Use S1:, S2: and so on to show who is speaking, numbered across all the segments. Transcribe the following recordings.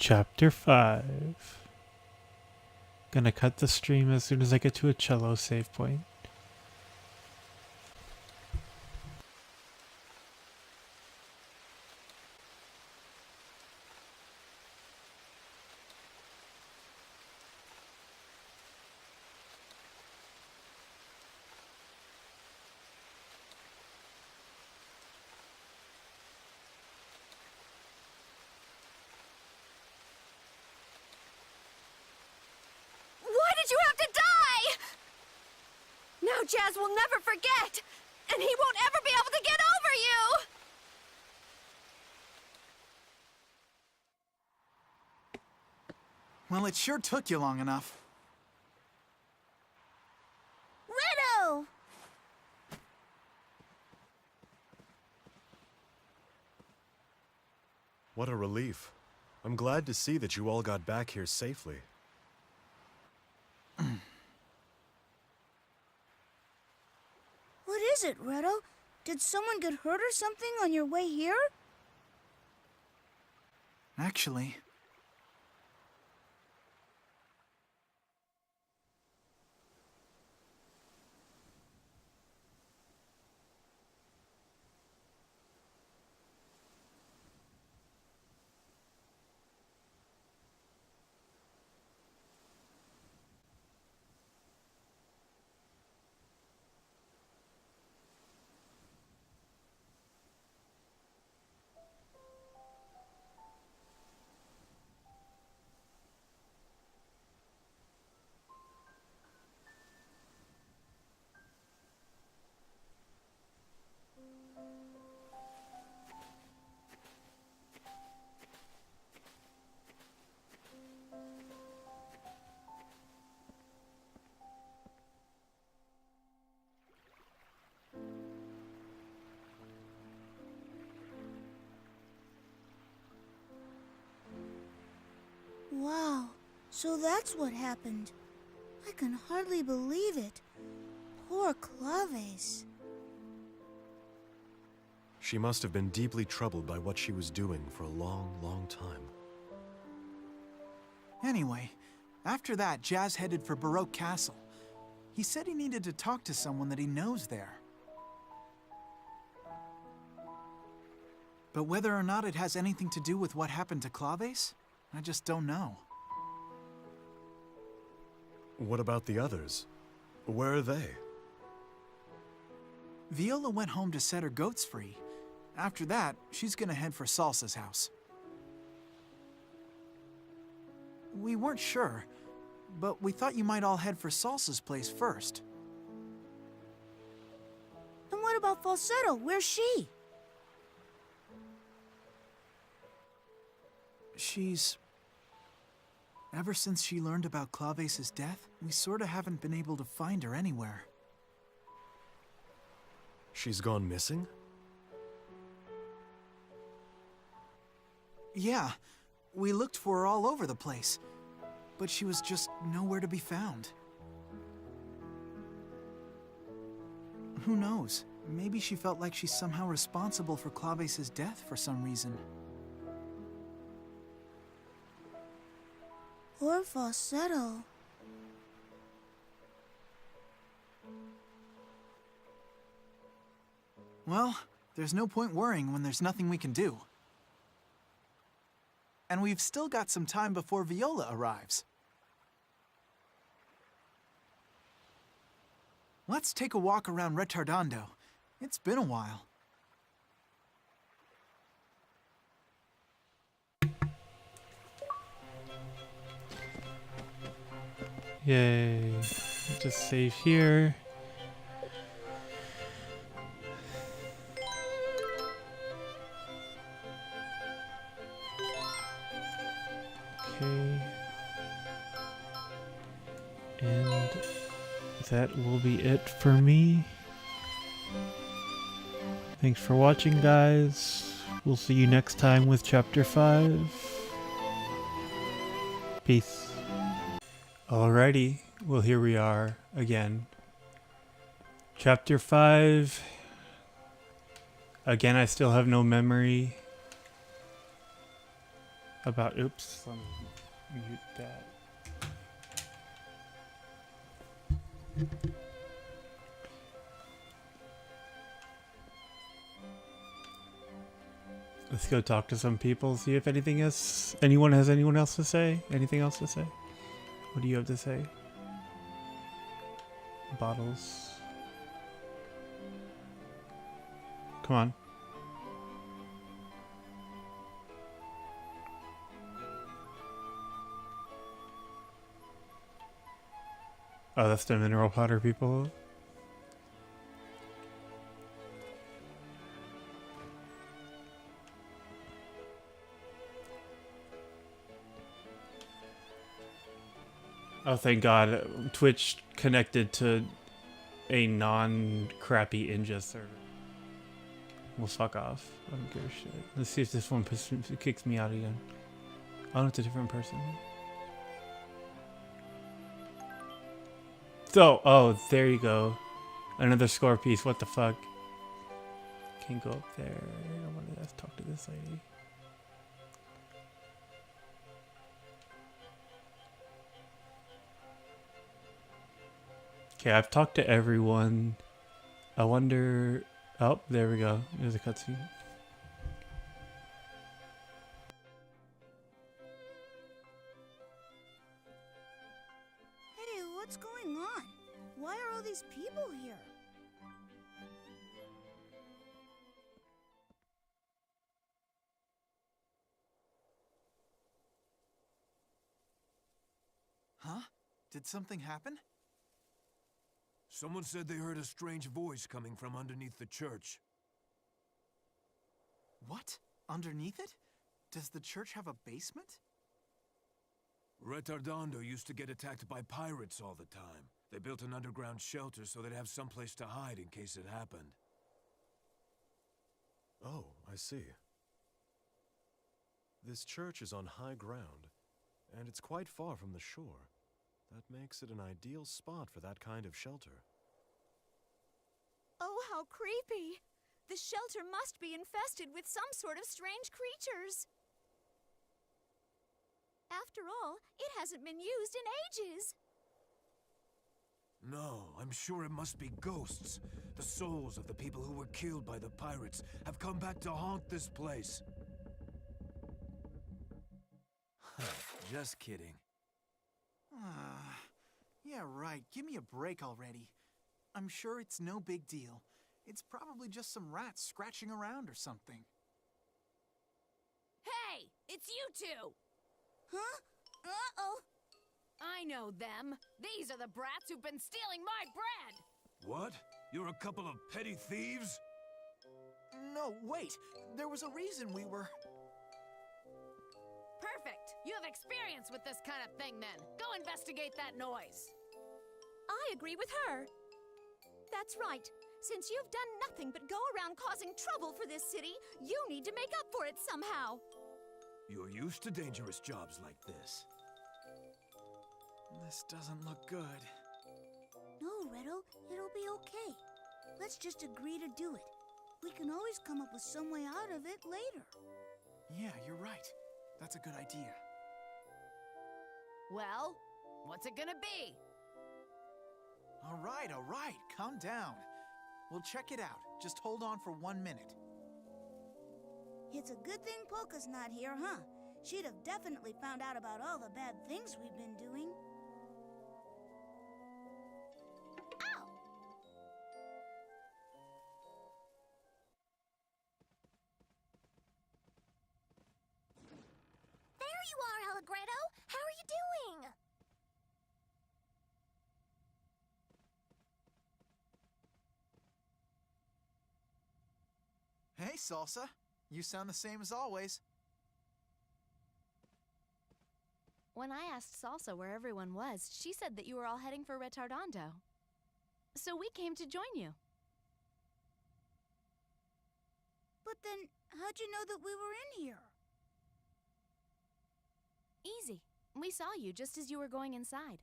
S1: Chapter 5. Gonna cut the stream as soon as I get to a cello save point.
S2: You have to die! Now Jazz will never forget, and he won't ever be able to get over you!
S3: Well, it sure took you long enough.
S2: Riddle!
S4: What a relief. I'm glad to see that you all got back here safely.
S5: What is it, Redo? Did someone get hurt or something on your way here?
S3: Actually...
S5: Wow, so that's what happened. I can hardly believe it. Poor Claves.
S4: She must have been deeply troubled by what she was doing for a long, long time.
S3: Anyway, after that, Jazz headed for Baroque Castle. He said he needed to talk to someone that he knows there. But whether or not it has anything to do with what happened to Claves, I just don't know.
S4: What about the others? Where are they?
S3: Viola went home to set her goats free. After that, she's gonna head for Salsa's house. We weren't sure, but we thought you might all head for Salsa's place first.
S5: And what about Falsetto? Where's she?
S3: Ever since she learned about Claves' death, we sorta haven't been able to find her anywhere.
S4: She's gone missing?
S3: Yeah, we looked for her all over the place, but she was just nowhere to be found. Who knows? Maybe she felt like she's somehow responsible for Claves' death for some reason.
S5: Poor Falsetto.
S3: Well, there's no point worrying when there's nothing we can do. And we've still got some time before Viola arrives. Let's take a walk around Retardando. It's been a while.
S1: Yay. Just save here. Okay. And that will be it for me. Thanks for watching, guys. We'll see you next time with Chapter 5. Peace. Alrighty, well here we are again. Chapter 5. Again, I still have no memory. About oops, let me mute that. Let's go talk to some people, see if anything else. Anyone has anyone else to say? Anything else to say? What do you have to say? Bottles. Come on. Oh, that's the mineral powder people. Oh, thank God. Twitch connected to a non-crappy Inja server. Well, fuck off. I don't give a shit. Let's see if this one kicks me out again. Oh, it's a different person. So, oh, there you go. Another score piece. What the fuck? Can't go up there. I want to talk to this lady. Okay, I've talked to everyone. I wonder... Oh, there we go. There's a cutscene.
S5: Hey, what's going on? Why are all these people here?
S3: Huh? Did something happen?
S6: Someone said they heard a strange voice coming from underneath the church.
S3: What? Underneath it? Does the church have a basement?
S6: Retardando used to get attacked by pirates all the time. They built an underground shelter so they'd have someplace to hide in case it happened.
S4: Oh, I see. This church is on high ground, and it's quite far from the shore. That makes it an ideal spot for that kind of shelter.
S2: Oh, how creepy! The shelter must be infested with some sort of strange creatures. After all, it hasn't been used in ages.
S6: No, I'm sure it must be ghosts. The souls of the people who were killed by the pirates have come back to haunt this place. Just kidding.
S3: Yeah, right. Give me a break already. I'm sure it's no big deal. It's probably just some rats scratching around or something.
S2: Hey, it's you two!
S5: Huh? Uh-oh.
S2: I know them. These are the brats who've been stealing my bread!
S6: What? You're a couple of petty thieves?
S3: No, wait. There was a reason we were...
S2: Perfect! You have experience with this kind of thing then. Go investigate that noise. I agree with her. That's right. Since you've done nothing but go around causing trouble for this city, you need to make up for it somehow.
S6: You're used to dangerous jobs like this.
S3: This doesn't look good.
S5: No, Redo, it'll be okay. Let's just agree to do it. We can always come up with some way out of it later.
S3: Yeah, you're right. That's a good idea.
S2: Well, what's it gonna be?
S3: All right, calm down. We'll check it out. Just hold on for 1 minute.
S5: It's a good thing Polka's not here, huh? She'd have definitely found out about all the bad things we've been doing. Ow!
S2: There you are, Allegretto! How are you doing?
S3: Hey, Salsa. You sound the same as always.
S2: When I asked Salsa where everyone was, she said that you were all heading for Retardando. So we came to join you.
S5: But then, how'd you know that we were in here?
S2: Easy. We saw you just as you were going inside.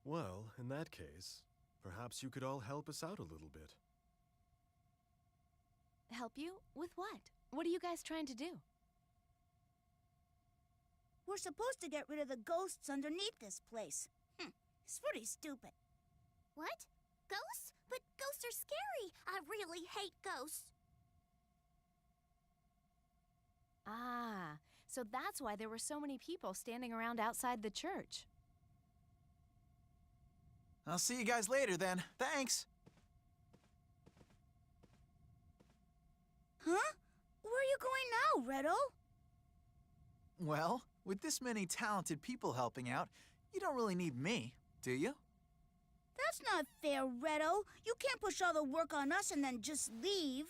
S4: Well, in that case, perhaps you could all help us out a little bit.
S2: Help help you? With what? What are you guys trying to do?
S5: We're supposed to get rid of the ghosts underneath this place. It's pretty stupid.
S7: What? Ghosts? But ghosts are scary. I really hate ghosts.
S2: Ah, so that's why there were so many people standing around outside the church.
S3: I'll see you guys later then. Thanks.
S5: Huh? Where are you going now, Redo?
S3: Well, with this many talented people helping out, you don't really need me, do you?
S5: That's not fair, Redo. You can't push all the work on us and then just leave.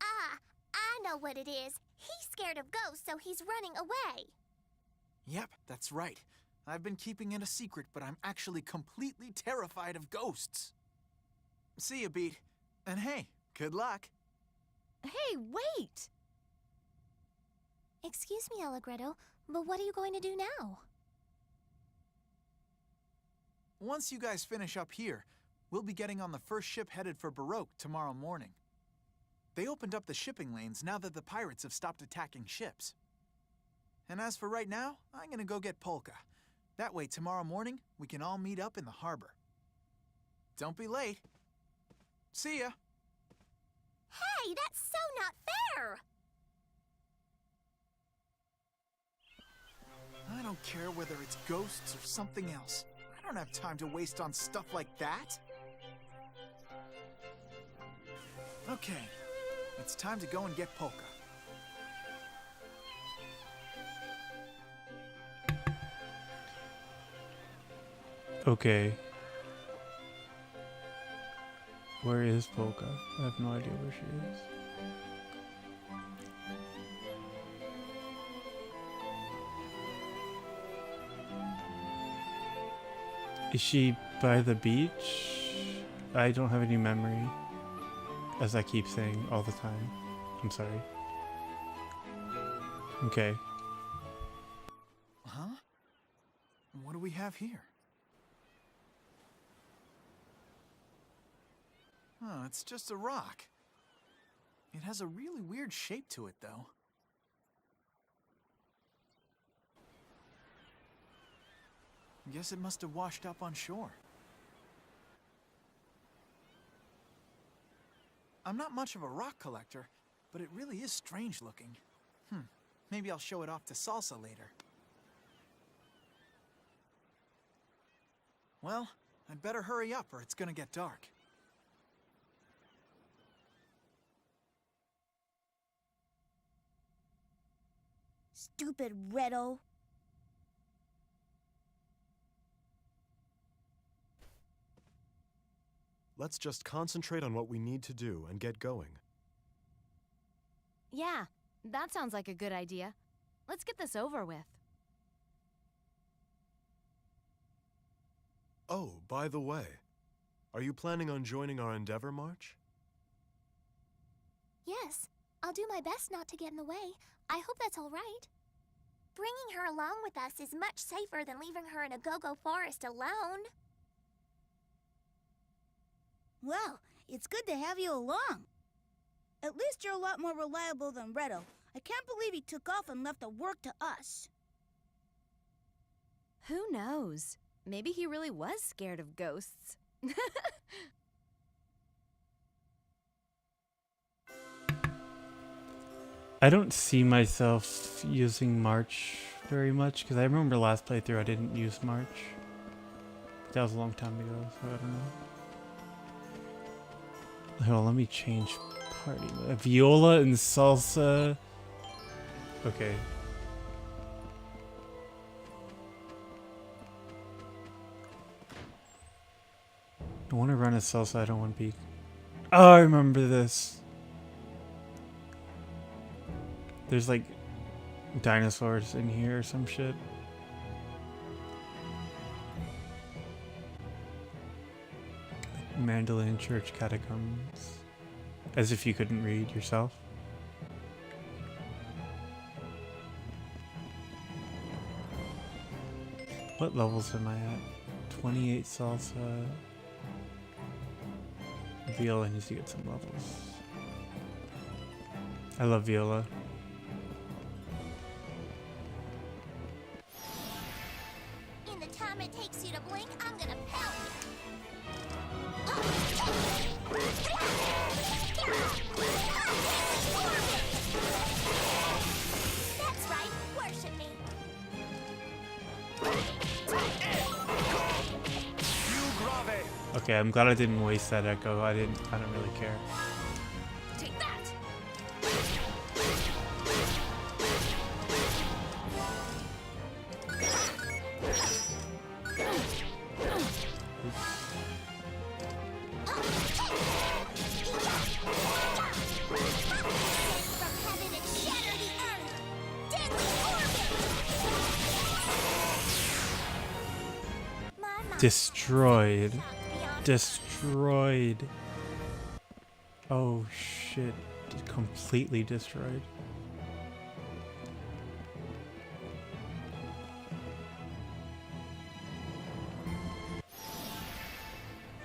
S7: Ah, I know what it is. He's scared of ghosts, so he's running away.
S3: Yep, that's right. I've been keeping it a secret, but I'm actually completely terrified of ghosts. See ya, Beat. And hey, good luck.
S2: Hey, wait!
S7: Excuse me, Allegretto, but what are you going to do now?
S3: Once you guys finish up here, we'll be getting on the first ship headed for Baroque tomorrow morning. They opened up the shipping lanes now that the pirates have stopped attacking ships. And as for right now, I'm gonna go get Polka. That way tomorrow morning, we can all meet up in the harbor. Don't be late. See ya!
S7: Hey, that's so not fair!
S3: I don't care whether it's ghosts or something else. I don't have time to waste on stuff like that. Okay, it's time to go and get Polka.
S1: Okay. Where is Polka? I have no idea where she is. Is she by the beach? I don't have any memory. As I keep saying all the time. I'm sorry. Okay.
S3: Huh? What do we have here? Oh, it's just a rock. It has a really weird shape to it, though. Guess it must have washed up on shore. I'm not much of a rock collector, but it really is strange looking. Maybe I'll show it off to Salsa later. Well, I'd better hurry up or it's gonna get dark.
S5: Stupid Redo.
S4: Let's just concentrate on what we need to do and get going.
S2: Yeah, that sounds like a good idea. Let's get this over with.
S4: Oh, by the way, are you planning on joining our Endeavor March?
S7: Yes, I'll do my best not to get in the way. I hope that's all right. Bringing her along with us is much safer than leaving her in a go-go forest alone.
S5: Well, it's good to have you along. At least you're a lot more reliable than Redo. I can't believe he took off and left the work to us.
S2: Who knows? Maybe he really was scared of ghosts.
S1: I don't see myself using March very much, because I remember last playthrough I didn't use March. That was a long time ago, so I don't know. Hold on, let me change party mode. Viola and salsa. Okay. I want to run a salsa, I don't want to be... Oh, I remember this. There's like dinosaurs in here or some shit. Mandolin Church Catacombs. As if you couldn't read yourself. What levels am I at? 28 salsa. Viola needs to get some levels. I love Viola.
S7: In the time it takes you to blink, I'm gonna pound you. That's right, worship me.
S1: Okay, I'm glad I didn't waste that echo. I don't really care.
S2: Take that!
S7: From heaven and shatter the earth. Deadly orbit. My mind
S1: Destroyed.
S7: beyond
S1: Destroyed. Oh shit. Completely destroyed.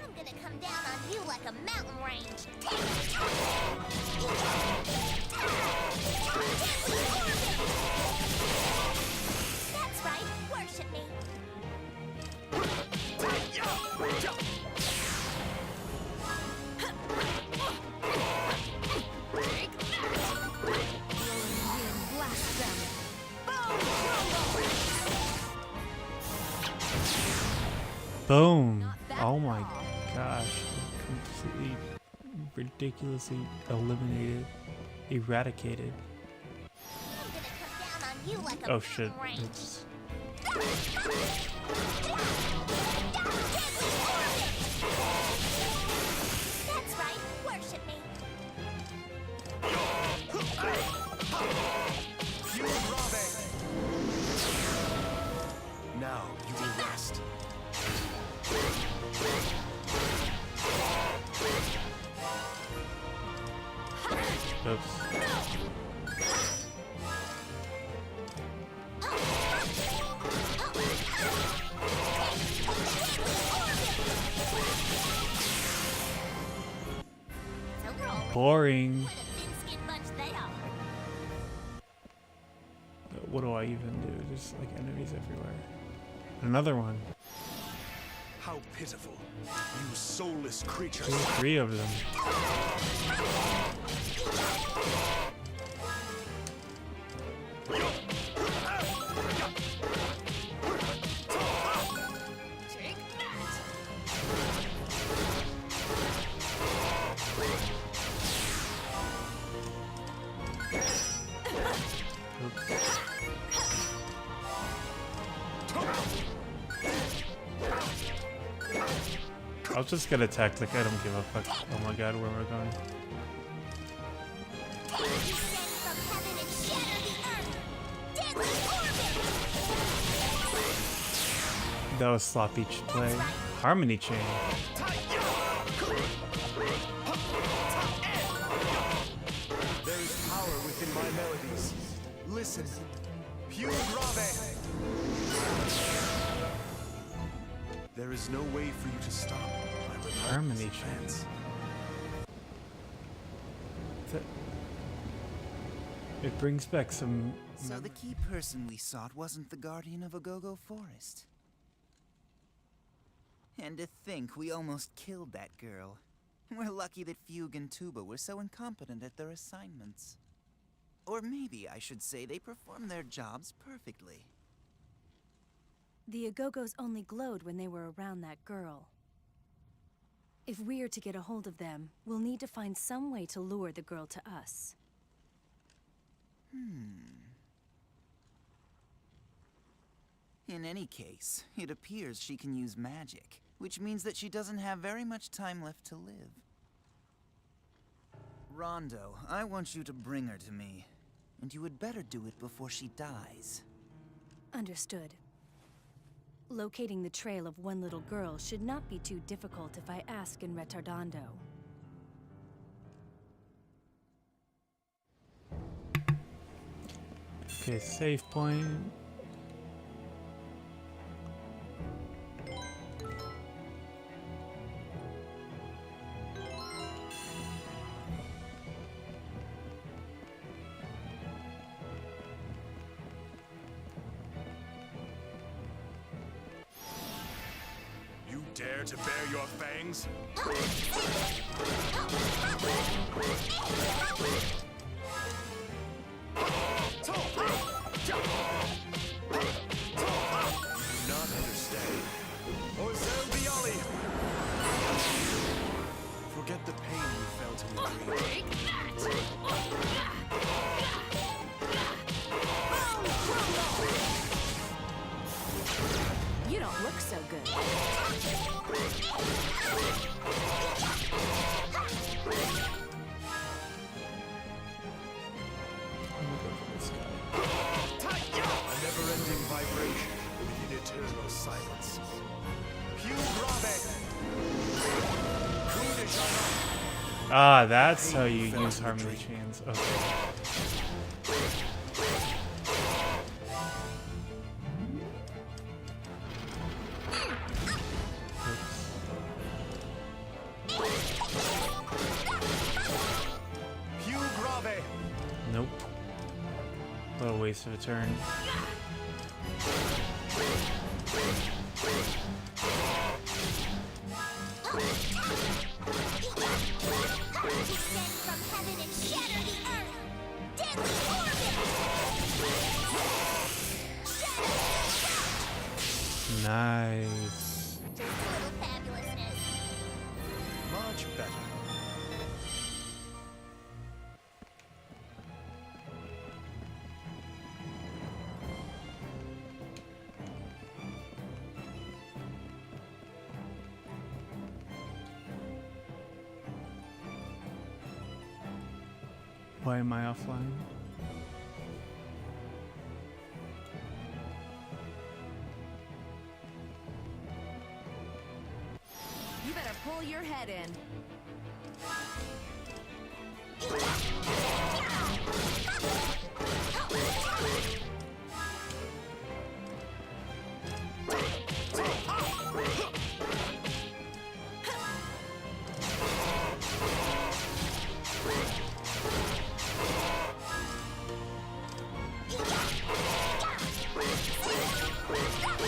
S7: I'm gonna come down on you like a mountain range. That's right, worship me.
S2: Blast them!
S1: Boom.
S2: Not bad
S1: Oh
S2: at
S1: my
S2: all.
S1: gosh. Completely ridiculously eliminated. Eradicated.
S7: I'm gonna come down on you like a
S1: Oh shit.
S7: mountain range.
S1: It's
S7: That's right, worship me.
S6: Now you will rest.
S1: oops.
S7: So roll.
S1: Boring.
S7: What a thin-skinned bunch they are.
S1: What do I even do? There's like enemies everywhere. Another one.
S6: How pitiful. You soulless creatures.
S1: There's 3 of them.
S2: Take that!
S1: Oops. I'll just get attacked. Like I don't give a fuck. Oh my god, where we're going.
S7: Descend from heaven and shatter the earth. Deadly orbit.
S1: That was sloppy play. Harmony chain.
S6: There is power within my melodies. Listen. Più grave. There is no way for you to stop my relentless
S1: Harmony
S6: advance.
S1: It brings back some.
S8: So the key person we sought wasn't the guardian of Agogo Forest. And to think we almost killed that girl. We're lucky that Fugue and Tuba were so incompetent at their assignments. Or maybe I should say they performed their jobs perfectly.
S9: The Agogos only glowed when they were around that girl. If we're to get a hold of them, we'll need to find some way to lure the girl to us.
S8: In any case, it appears she can use magic, which means that she doesn't have very much time left to live. Rondo, I want you to bring her to me. And you would better do it before she dies.
S9: Understood. Locating the trail of one little girl should not be too difficult if I ask in Retardando.
S1: Okay, save point.
S4: Prepare to bear your fangs. Not understand. Or Zerbiali! Forget the pain you felt in your dream.
S9: You don't look so good.
S4: A never-ending vibration within eternal silence. Pew grave! Coup de Jana.
S1: Ah, that's how you use harmony chains. Okay.
S4: Pew grave!
S1: Nope. What a waste of a turn.
S7: Descend from heaven and shatter the earth! Deadly orbit! Shadow
S1: Nice.
S7: just a little fabulousness.
S4: Much better.
S1: Why am I offline?
S9: You better pull your head in.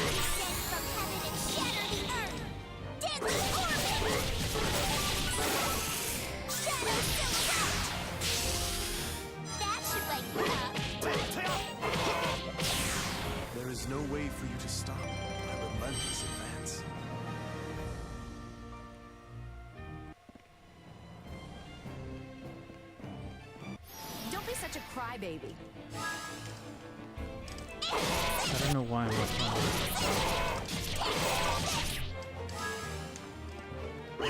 S7: Descend from heaven and shatter the earth! Deadly orbit! Shadow silhouette! That should wake you up.
S4: There is no way for you to stop my relentless advance.
S9: Don't be such a crybaby.
S1: I don't know why I'm offline.
S4: He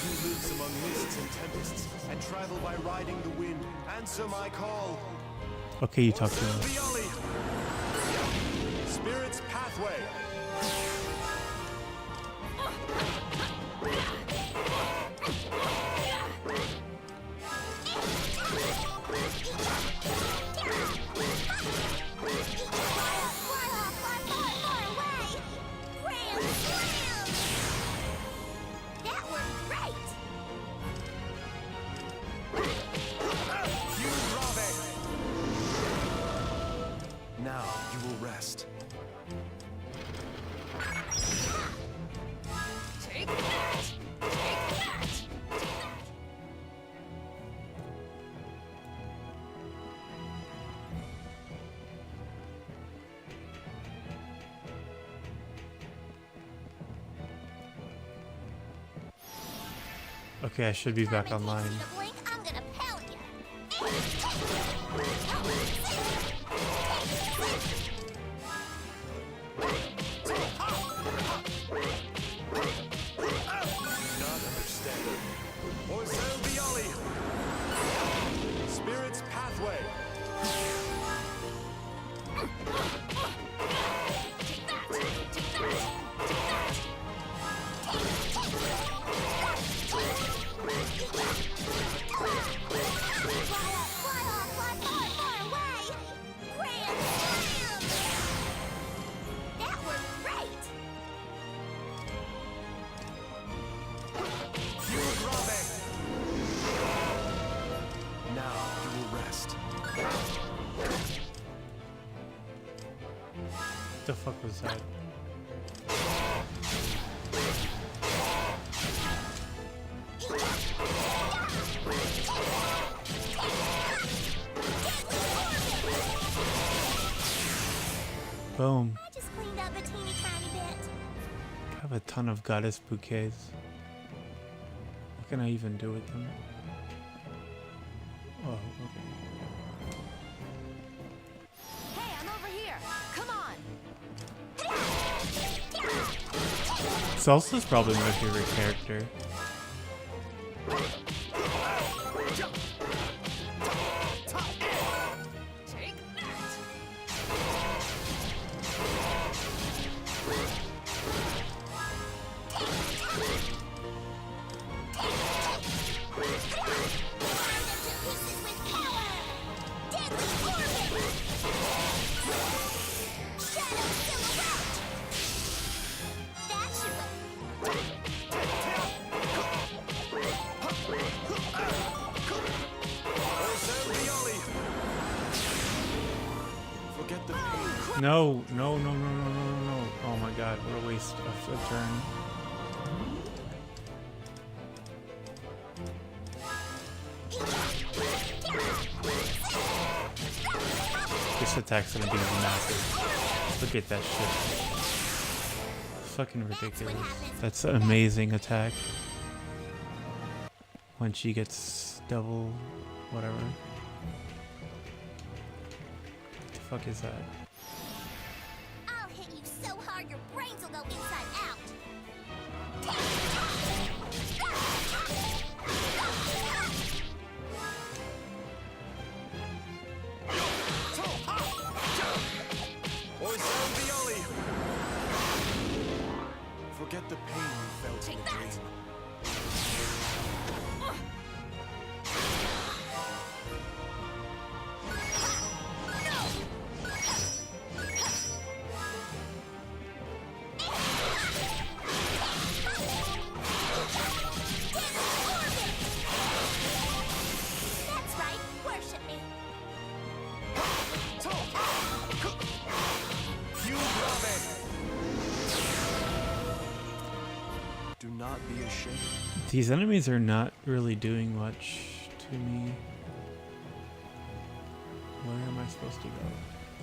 S4: who lives among mists and tempests and travel by riding the wind, answer my call.
S1: Okay, you talk to me.
S4: Zerbiali! Spirit's pathway.
S7: Fly off, far, far away! Grand slam! That worked great!
S4: Pew grave! Now you will rest.
S2: Take that! Take that!
S1: Okay, I should be back
S7: Time it takes
S1: online.
S7: you to blink, I'm gonna pound ya.
S4: Not understand. Or Zerbiali! Spirit's pathway.
S1: The fuck was that? Boom.
S7: I just cleaned up a teeny tiny bit.
S1: I have a ton of goddess bouquets. What can I even do with them? Oh, okay.
S2: Hey, I'm over here. Come on.
S1: Salsa's probably my favorite character.
S2: Take that.
S4: Forget the pain.
S1: No, no, no, no, no, no, no, no. Oh my god, what a waste of a turn. This attack's gonna be massive. Look at that shit. Fucking ridiculous. That's an amazing attack. When she gets double whatever. The fuck is that?
S7: I'll hit you so hard your brains will go inside out.
S4: Forget the pain you felt in the dream.
S7: That's right, worship me.
S4: Do not be ashamed.
S1: These enemies are not really doing much to me. Where am I supposed to go?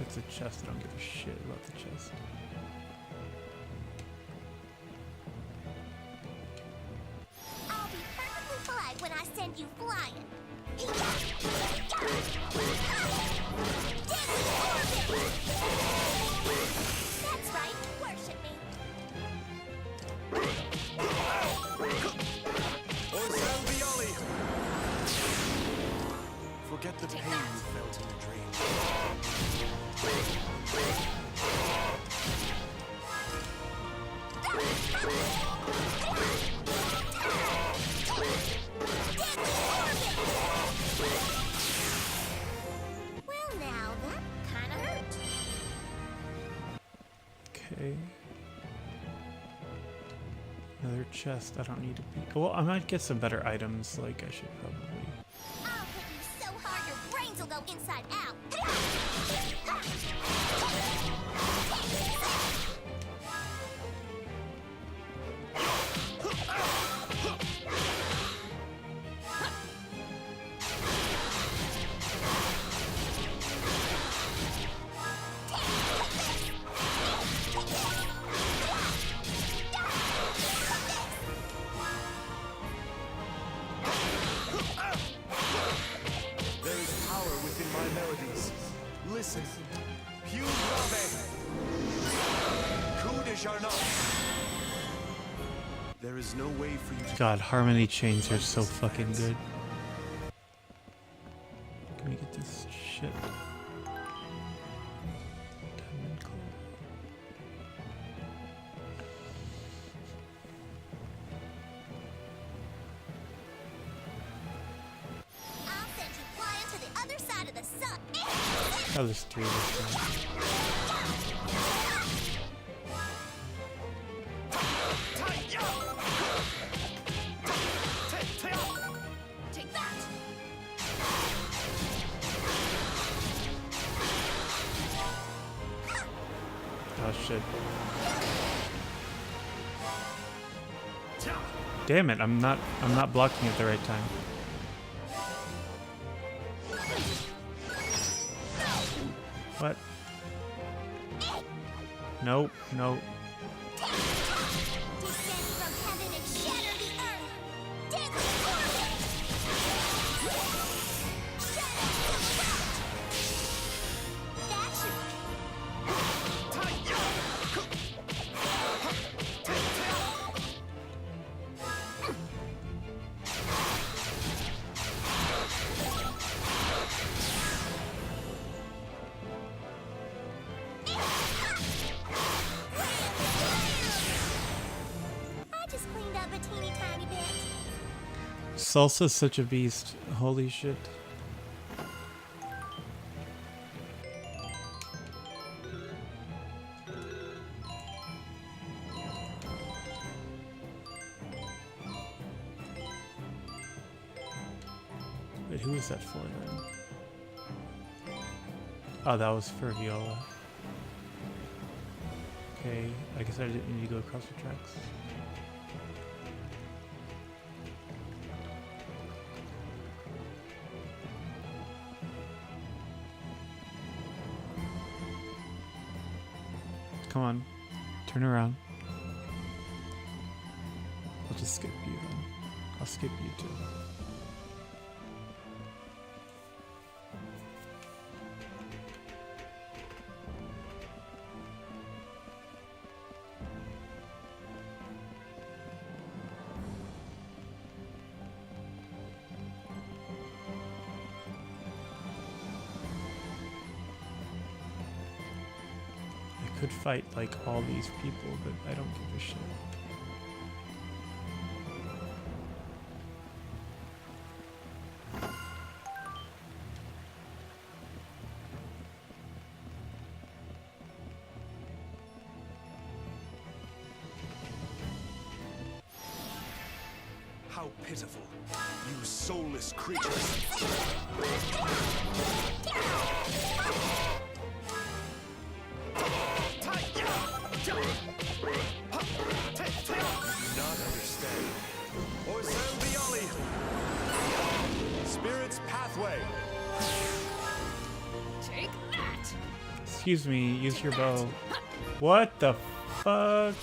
S1: It's a chest. I don't give a shit about the chest.
S7: I'll be perfectly polite when I send you flying. That's right, worship me.
S4: Forget the pain you felt in the dream.
S7: Well, now that kind of hurt.
S1: Okay. Another chest. I don't need to be. Well, I might get some better items. Like I should probably.
S7: I'll hit you so hard your brains will go inside out.
S4: There is power within my melodies. Listen. Più grave. Coup de Jarnac. There is no way for you to.
S1: God, harmony chains are so fucking good. Can we get this shit? Diamond claw.
S7: I'll send you flying to the other side of the sun.
S1: Oh, there's three this time.
S2: Take that.
S1: Oh shit. Damn it, I'm not blocking at the right time. What? Nope, nope.
S7: Descend from heaven and shatter the earth! Deadly torment! Shatter the rock! That should... I just cleaned up a teeny tiny bit.
S1: Salsa's such a beast. Holy shit. Wait, who is that for then? Oh, that was for Viola. Okay, I guess I didn't need to go across the tracks. Come on, turn around. I'll just skip you then. I'll skip you too. Could fight like all these people, but I don't give a shit.
S6: How pitiful, you soulless creatures. Not understand. Or Zambiali. Spirit's pathway.
S2: Take that!
S1: Excuse me, use your bow. What the fuck?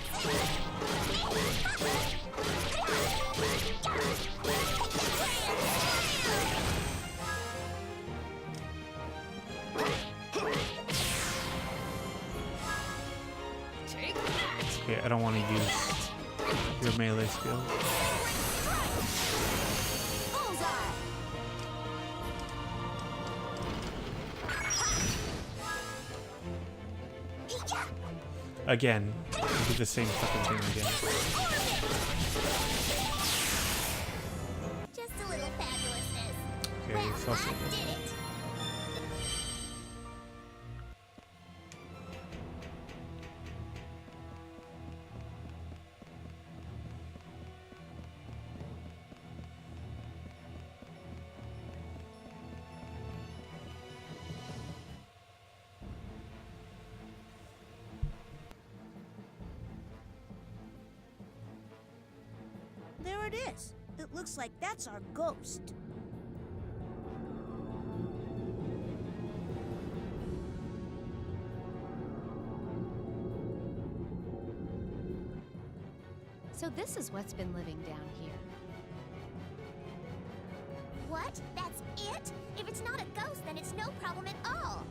S2: Take that!
S1: Okay, I don't want to use your melee skill.
S2: Bullseye!
S1: Again, do the same fucking thing again.
S7: Just a little fabulousness.
S1: Okay,
S7: Well,
S1: it's also
S7: I did it.
S5: There it is. It looks like that's our ghost.
S2: So this is what's been living down here.
S7: What? That's it? If it's not a ghost, then it's no problem at all.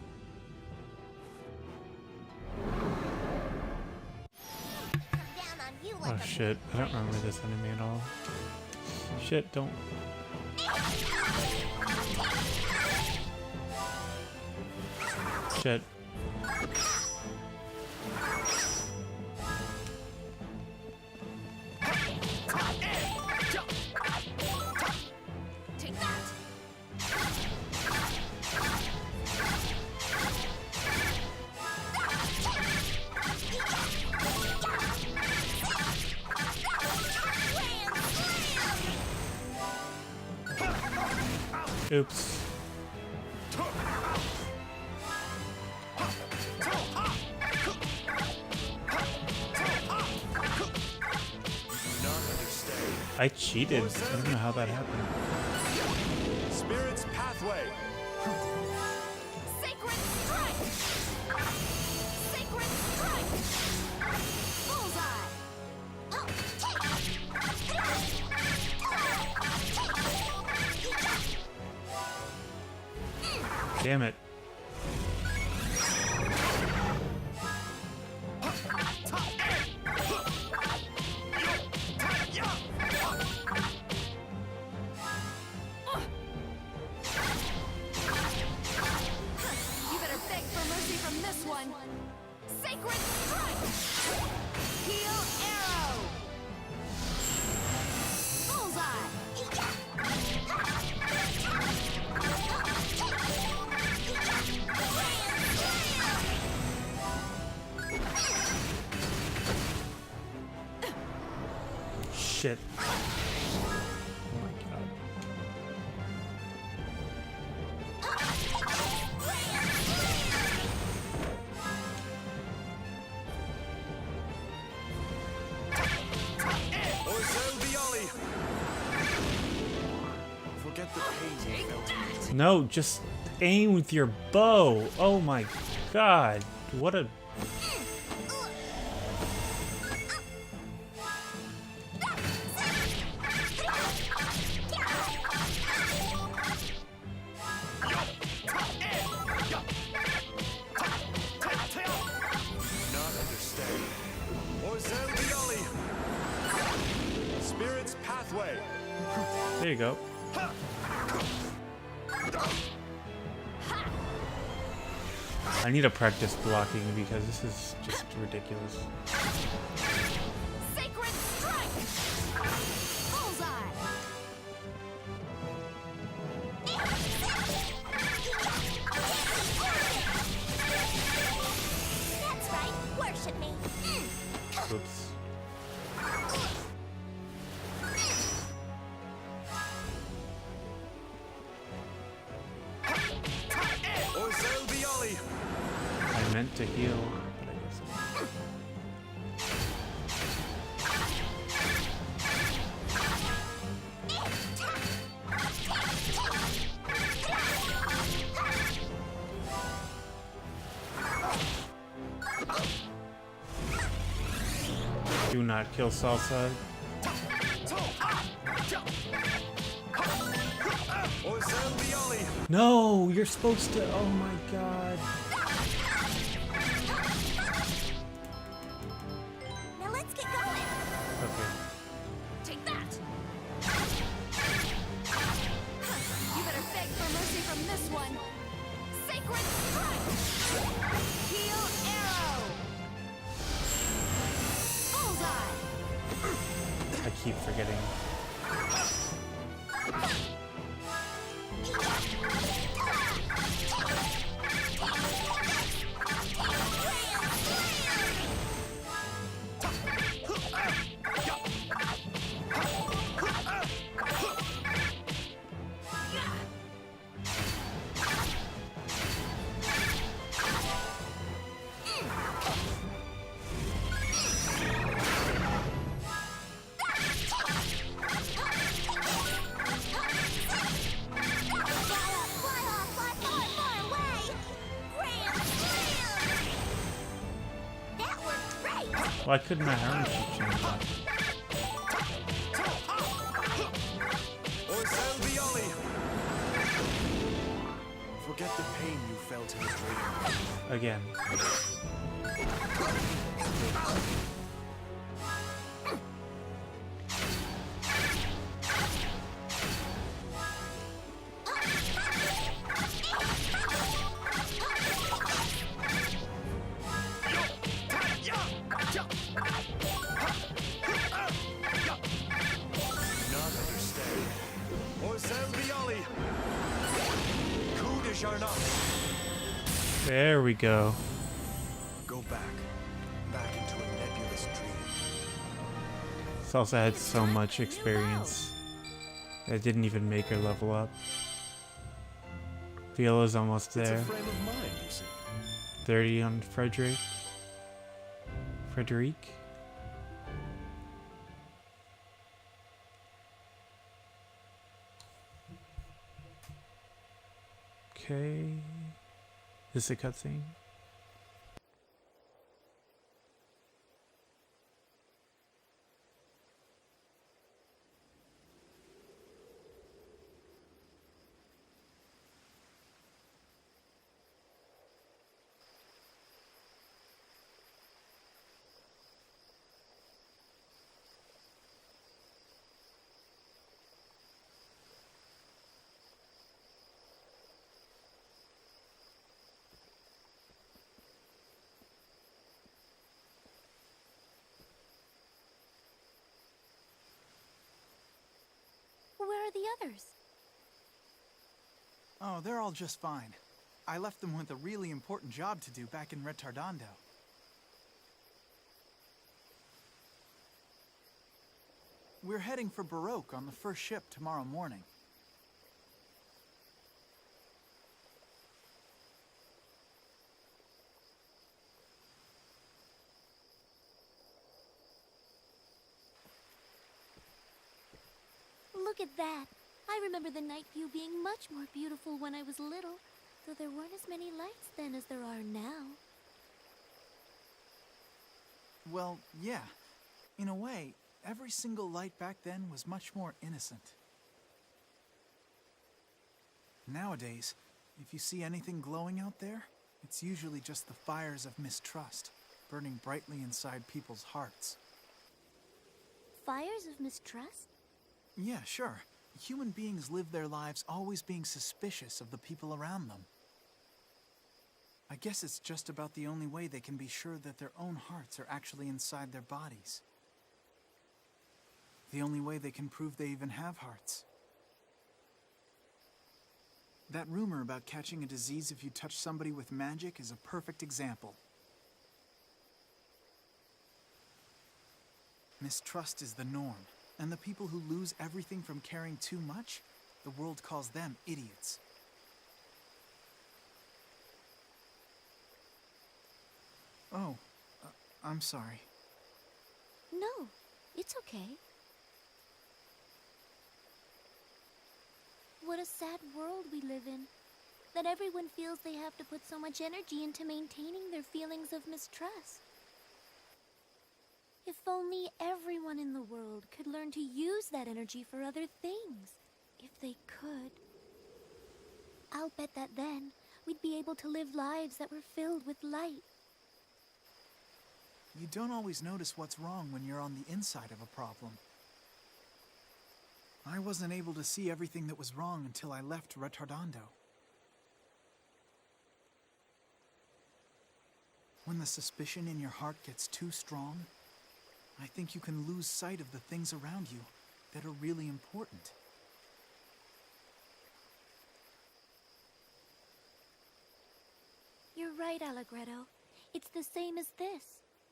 S7: Come down on you like
S1: Oh
S7: a
S1: shit, I don't remember this enemy at all. Shit, don't. Shit.
S2: Take that!
S1: Oops. I cheated. I don't know how that happened.
S4: Spirit's pathway.
S2: Sacred strike! Sacred strike! Bullseye!
S1: Damn it.
S2: You better beg for mercy from this one. Sacred strike! Heal arrow! Bullseye!
S1: Shit. Oh my god.
S4: Forget the pain you felt.
S1: No, just aim with your bow. Oh my god. What a...
S4: Not understand. Orzel Biali. Spirit's pathway.
S1: There you go. I need to practice blocking because this is just ridiculous.
S2: Sacred strike! Bullseye!
S7: That's right. Worship me.
S1: Oops.
S4: Orzel Biali.
S1: I meant to heal, but I guess not. Do not kill Salsa.
S4: Orzel Biali.
S1: No, you're supposed to. Oh my god.
S7: Now let's get going.
S1: Okay.
S2: Take that! You better beg for mercy from this one. Sacred strike! Heal arrow! Bullseye!
S1: I keep forgetting. Why couldn't my arm keep changing?
S4: Orzel Biali. Forget the pain you felt in the dream.
S1: Again.
S4: Not understand. Orzel Biali. Coup de Jarnac.
S1: There we go.
S4: Go back. Back into a nebulous dream.
S1: Salsa had so much experience. I didn't even make her level up. Viola's almost
S4: It's a
S1: there.
S4: frame of mind, you see.
S1: 30 on Frederick. Frederic? Okay. Is this a cutscene?
S7: Where are the others?
S3: Oh, they're all just fine. I left them with a really important job to do back in Retardando. We're heading for Baroque on the first ship tomorrow morning.
S7: Look at that. I remember the night view being much more beautiful when I was little, though there weren't as many lights then as there are now.
S3: Well, yeah. In a way, every single light back then was much more innocent. Nowadays, if you see anything glowing out there, it's usually just the fires of mistrust, burning brightly inside people's hearts.
S7: Fires of mistrust?
S3: Yeah, sure. Human beings live their lives always being suspicious of the people around them. I guess it's just about the only way they can be sure that their own hearts are actually inside their bodies. The only way they can prove they even have hearts. That rumor about catching a disease if you touch somebody with magic is a perfect example. Mistrust is the norm, and the people who lose everything from caring too much, the world calls them idiots. Oh, I'm sorry.
S7: No, it's okay. What a sad world we live in. That everyone feels they have to put so much energy into maintaining their feelings of mistrust. If only everyone in the world could learn to use that energy for other things. If they could. I'll bet that then we'd be able to live lives that were filled with light.
S3: You don't always notice what's wrong when you're on the inside of a problem. I wasn't able to see everything that was wrong until I left Retardando. When the suspicion in your heart gets too strong, I think you can lose sight of the things around you that are really important.
S7: You're right, Allegretto. It's the same as this.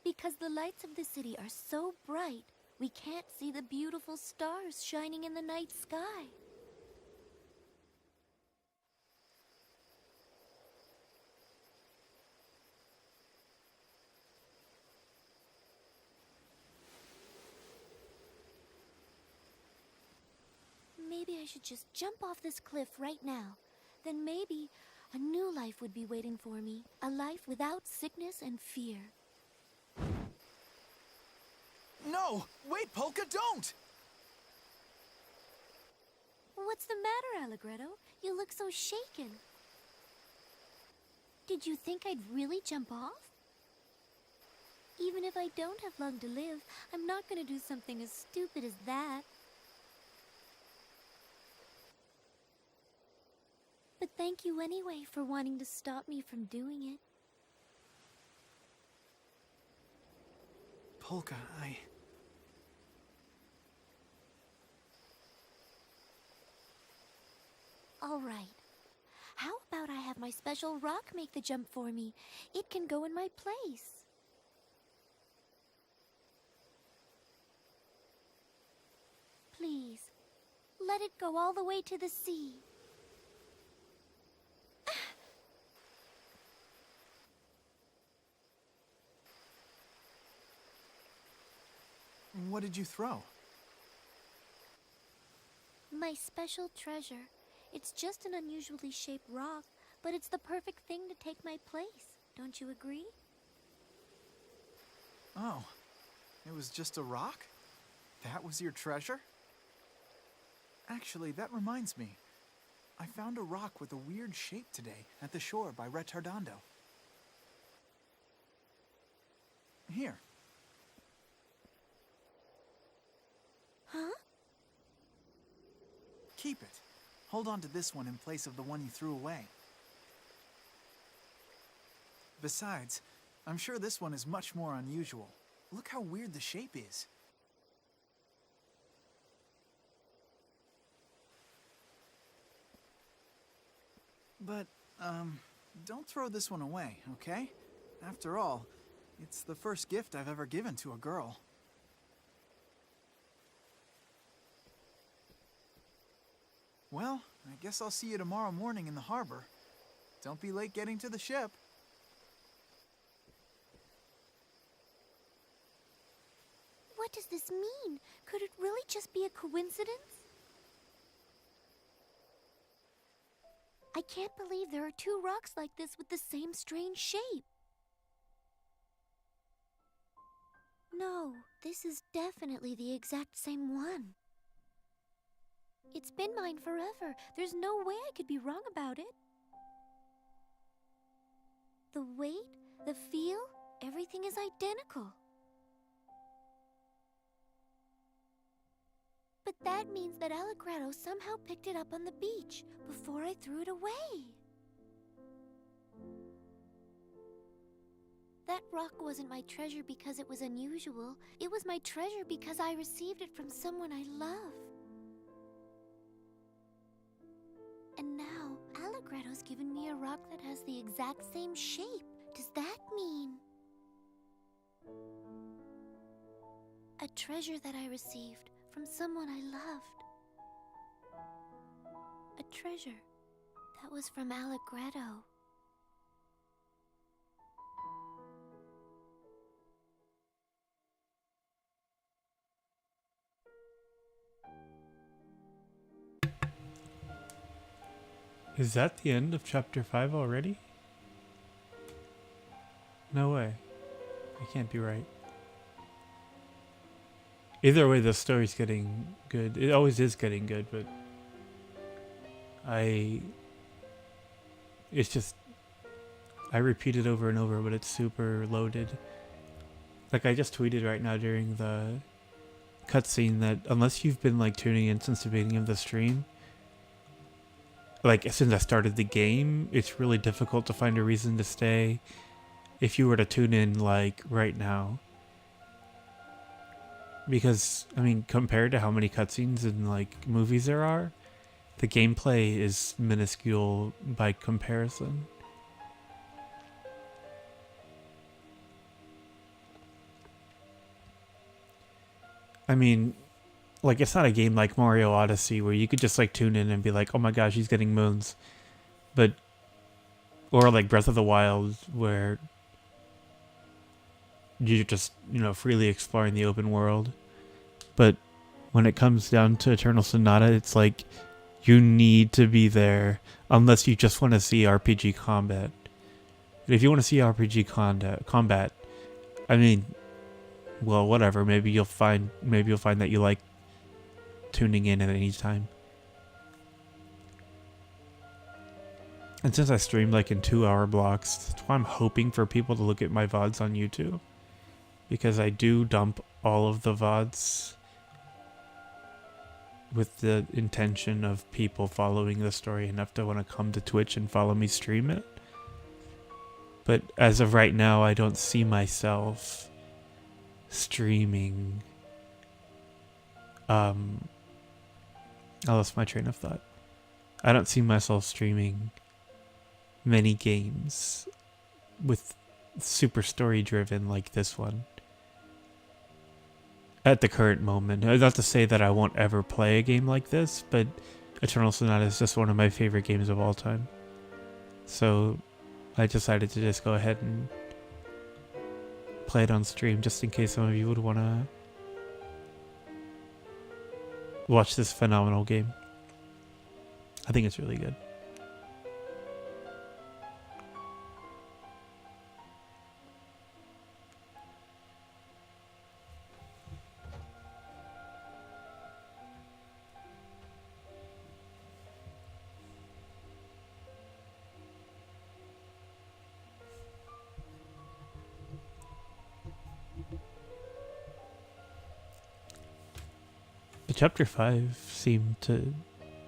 S7: Because the lights of the city are so bright, we can't see the beautiful stars shining in the night sky. Maybe I should just jump off this cliff right now. Then maybe a new life would be waiting for me. A life without sickness and fear.
S3: No! Wait, Polka, don't!
S7: What's the matter, Allegretto? You look so shaken. Did you think I'd really jump off? Even if I don't have long to live, I'm not gonna do something as stupid as that. But thank you anyway for wanting to stop me from doing it.
S3: Polka,
S7: All right. How about I have my special rock make the jump for me? It can go in my place. Please, let it go all the way to the sea.
S3: What did you throw?
S7: My special treasure. It's just an unusually shaped rock, but it's the perfect thing to take my place. Don't you agree?
S3: Oh, it was just a rock? That was your treasure? Actually, that reminds me. I found a rock with a weird shape today at the shore by Retardando. Here.
S7: Huh?
S3: Keep it. Hold on to this one in place of the one you threw away. Besides, I'm sure this one is much more unusual. Look how weird the shape is. But, don't throw this one away, okay? After all, it's the first gift I've ever given to a girl. Well, I guess I'll see you tomorrow morning in the harbor. Don't be late getting to the ship.
S7: What does this mean? Could it really just be a coincidence? I can't believe there are two rocks like this with the same strange shape. No, this is definitely the exact same one. It's been mine forever. There's no way I could be wrong about it. The weight, the feel, everything is identical. But that means that Allegrado somehow picked it up on the beach before I threw it away. That rock wasn't my treasure because it was unusual. It was my treasure because I received it from someone I love. And now, Allegrado's given me a rock that has the exact same shape. Does that mean a treasure that I received from someone I loved? A treasure that was from Allegrado.
S1: Is that the end of chapter 5 already? No way. I can't be right. Either way, the story's getting good. It always is getting good, but it's just, I repeat it over and over, but it's super loaded. Like I just tweeted right now during the cutscene that unless you've been like tuning in since the beginning of the stream, like since I started the game, it's really difficult to find a reason to stay if you were to tune in like right now. Because, I mean, compared to how many cutscenes and like movies there are, the gameplay is minuscule by comparison. I mean, like it's not a game like Mario Odyssey where you could just like tune in and be like, oh my gosh, he's getting moons. But, or like Breath of the Wild where you're just, you know, freely exploring the open world. But when it comes down to Eternal Sonata, it's like you need to be there unless you just want to see RPG combat. But if you want to see RPG combat, I mean, well, whatever. Maybe you'll find that you like tuning in at any time. And since I stream like in 2-hour blocks, that's why I'm hoping for people to look at my VODs on YouTube. Because I do dump all of the VODs with the intention of people following the story enough to want to come to Twitch and follow me stream it. But as of right now, I don't see myself streaming. I lost my train of thought. I don't see myself streaming many games with super story driven like this one at the current moment. Not to say that I won't ever play a game like this, but Eternal Sonata is just one of my favorite games of all time. So I decided to just go ahead and play it on stream just in case some of you would want to watch this phenomenal game. I think it's really good. chapter 5 seemed to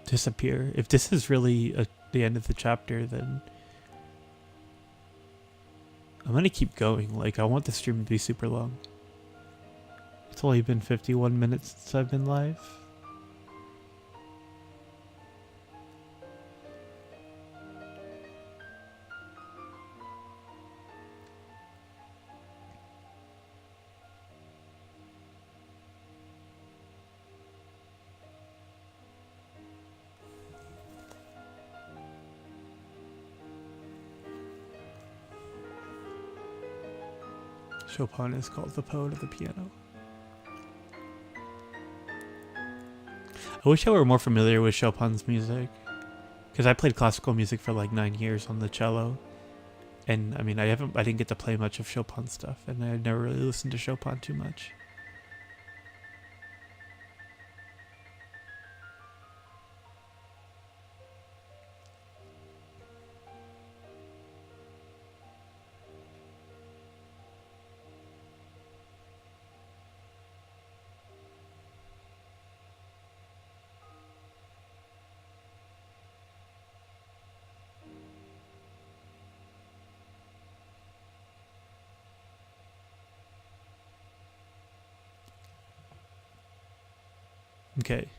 S1: disappear. If this is really the end of the chapter, then I'm gonna keep going. Like, I want the stream to be super long. It's only been 51 minutes since I've been live. Chopin is called the poet of the piano. I wish I were more familiar with Chopin's music, because I played classical music for like 9 years on the cello, and I mean I didn't get to play much of Chopin stuff, and I never really listened to Chopin too much. Okay.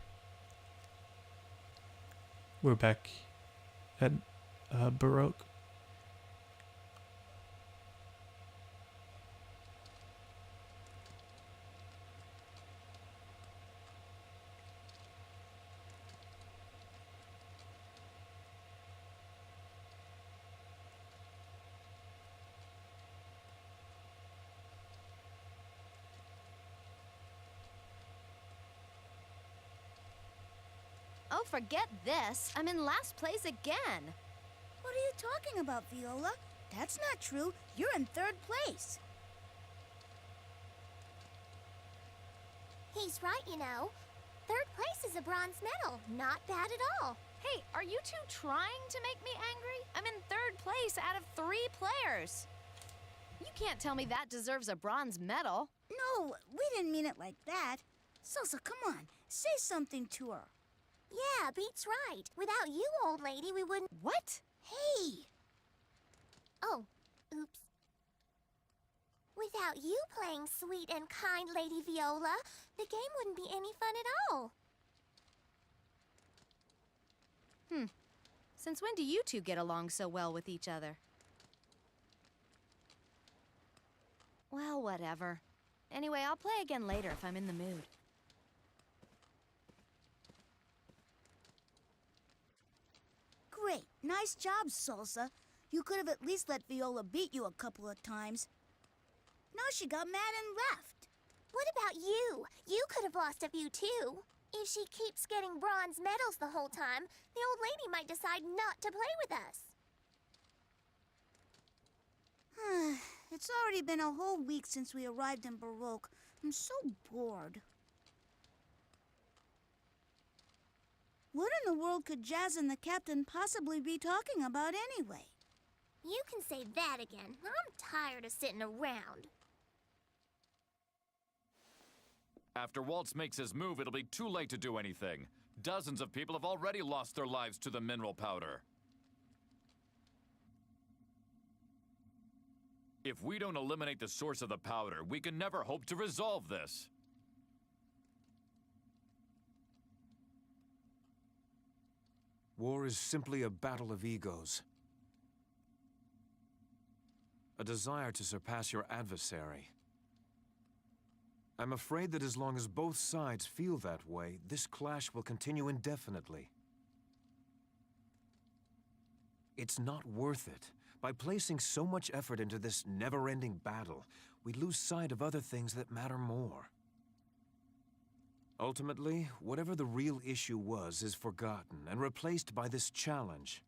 S1: We're back at Baroque.
S2: Oh, forget this. I'm in last place again.
S5: What are you talking about, Viola? That's not true. You're in 3rd place.
S7: He's right, you know. 3rd place is a bronze medal. Not bad at all.
S2: Hey, are you two trying to make me angry? I'm in 3rd place out of 3 players. You can't tell me that deserves a bronze medal.
S5: No, we didn't mean it like that. Salsa, come on. Say something to her.
S7: Yeah, Beat's right. Without you, old lady, we wouldn't...
S2: What?
S5: Hey!
S7: Oh, oops. Without you playing sweet and kind Lady Viola, the game wouldn't be any fun at all.
S2: Since when do you two get along so well with each other? Well, whatever. Anyway, I'll play again later if I'm in the mood.
S5: Great. Nice job, Salsa. You could have at least let Viola beat you a couple of times. Now she got mad and left.
S7: What about you? You could have lost a few too. If she keeps getting bronze medals the whole time, the old lady might decide not to play with us.
S5: It's already been a whole week since we arrived in Baroque. I'm so bored. What in the world could Jazz and the captain possibly be talking about anyway?
S7: You can say that again. I'm tired of sitting around.
S10: After Waltz makes his move, it'll be too late to do anything. Dozens of people have already lost their lives to the mineral powder. If we don't eliminate the source of the powder, we can never hope to resolve this.
S6: War is simply a battle of egos. A desire to surpass your adversary. I'm afraid that as long as both sides feel that way, this clash will continue indefinitely. It's not worth it. By placing so much effort into this never-ending battle, we lose sight of other things that matter more. Ultimately, whatever the real issue was is forgotten and replaced by this challenge.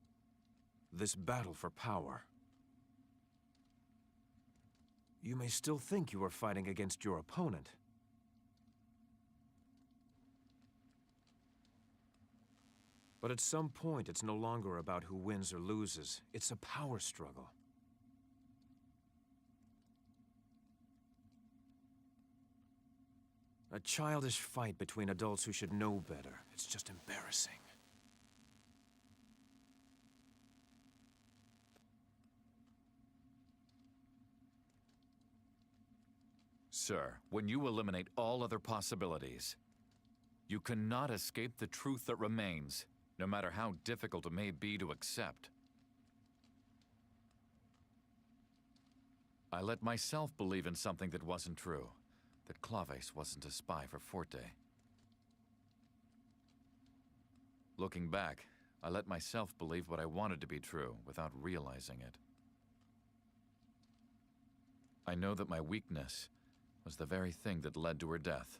S6: This battle for power. You may still think you are fighting against your opponent. But at some point, it's no longer about who wins or loses. It's a power struggle. A A childish fight between adults who should know better. It's just embarrassing.
S10: Sir, when you eliminate all other possibilities, you cannot escape the truth that remains, no matter how difficult it may be to accept. I let myself believe in something that wasn't true, that Claves wasn't a spy for Forte. Looking back, I let myself believe what I wanted to be true without realizing it. I know that my weakness was the very thing that led to her death.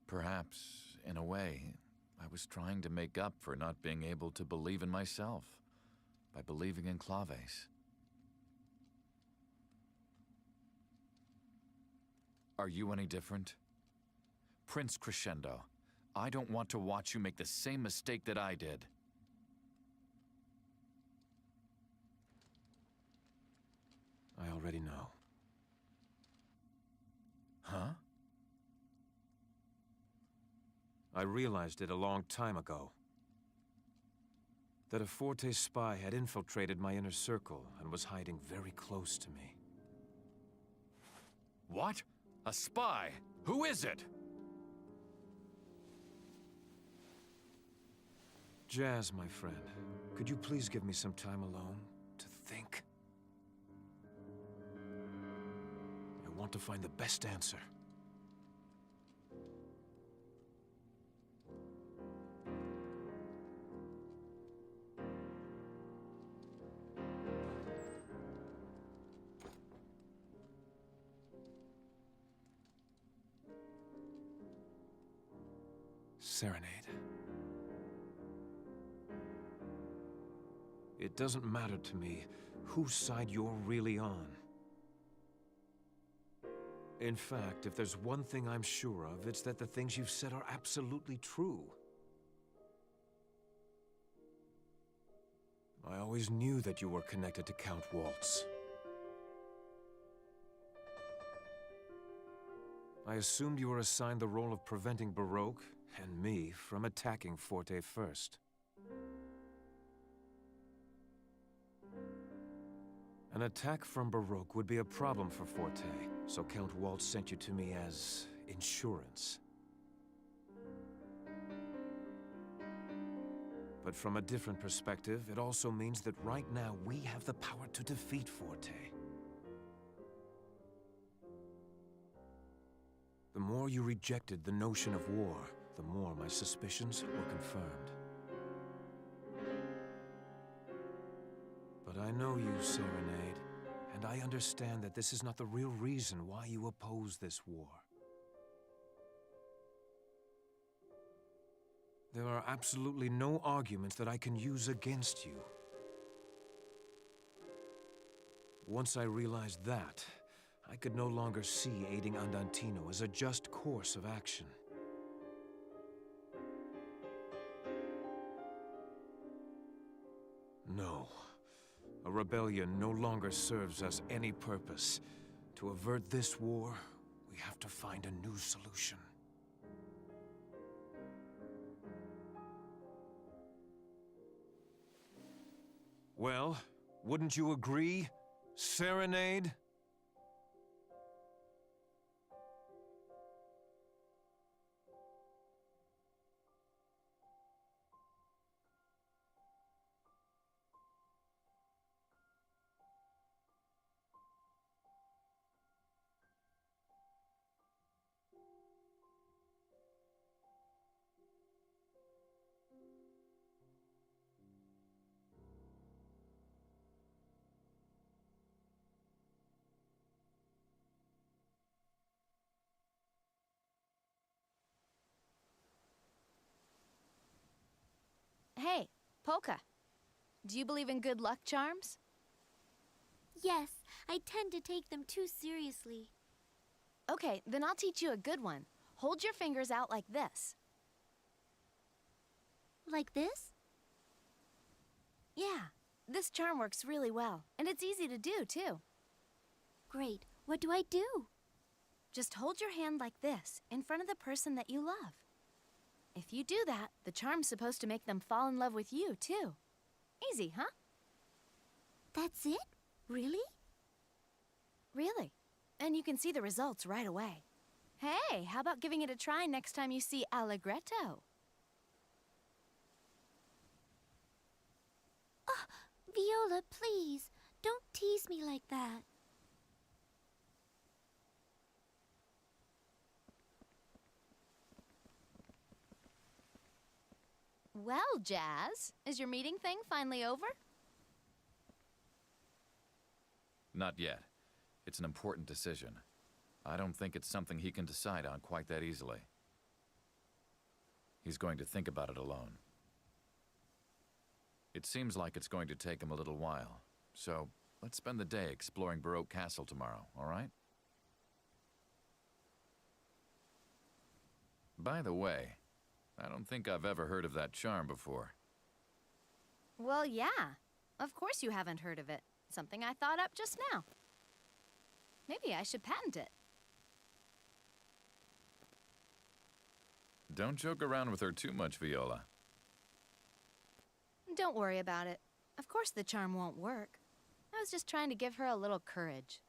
S10: Perhaps, in a way, I was trying to make up for not being able to believe in myself by believing in Claves. Are you any different? Prince Crescendo, I don't want to watch you make the same mistake that I did.
S6: I already know.
S10: Huh?
S6: I realized it a long time ago. That a Forte spy had infiltrated my inner circle and was hiding very close to me.
S10: What? A spy? Who is it?
S6: Jazz, my friend, could you please give me some time alone to think? I want to find the best answer. Serenade. It doesn't matter to me whose side you're really on. In fact, if there's one thing I'm sure of, it's that the things you've said are absolutely true. I always knew that you were connected to Count Waltz. I assumed you were assigned the role of preventing Baroque, and me, from attacking Forte first. An attack from Baroque would be a problem for Forte, so Count Waltz sent you to me as insurance. But from a different perspective, it also means that right now we have the power to defeat Forte. The more you rejected the notion of war, the more my suspicions were confirmed. But I know you, Serenade, and I understand that this is not the real reason why you oppose this war. There are absolutely no arguments that I can use against you. Once I realized that, I could no longer see aiding Andantino as a just course of action. No. A rebellion no longer serves us any purpose. To avert this war, we have to find a new solution. Well, wouldn't you agree, Serenade?
S2: Hey, Polka. Do you believe in good luck charms?
S7: Yes, I tend to take them too seriously.
S2: Okay, then I'll teach you a good one. Hold your fingers out like this.
S7: Like this?
S2: Yeah, this charm works really well, and it's easy to do, too.
S7: Great. What do I do?
S9: Just hold your hand like this, in front of the person that you love. If you do that, the charm's supposed to make them fall in love with you, too. Easy, huh?
S7: That's it? Really?
S9: Really. And you can see the results right away. Hey, how about giving it a try next time you see Allegretto?
S7: Oh, Viola, please. Don't tease me like that.
S9: Well, Jazz, is your meeting thing finally over?
S10: Not yet. It's an important decision. I don't think it's something he can decide on quite that easily. He's going to think about it alone. It seems like it's going to take him a little while, so let's spend the day exploring Baroque Castle tomorrow, all right? By the way, I don't think I've ever heard of that charm before.
S9: Well, yeah. Of course you haven't heard of it. Something I thought up just now. Maybe I should patent it.
S10: Don't joke around with her too much, Viola.
S9: Don't worry about it. Of course the charm won't work. I was just trying to give her a little courage.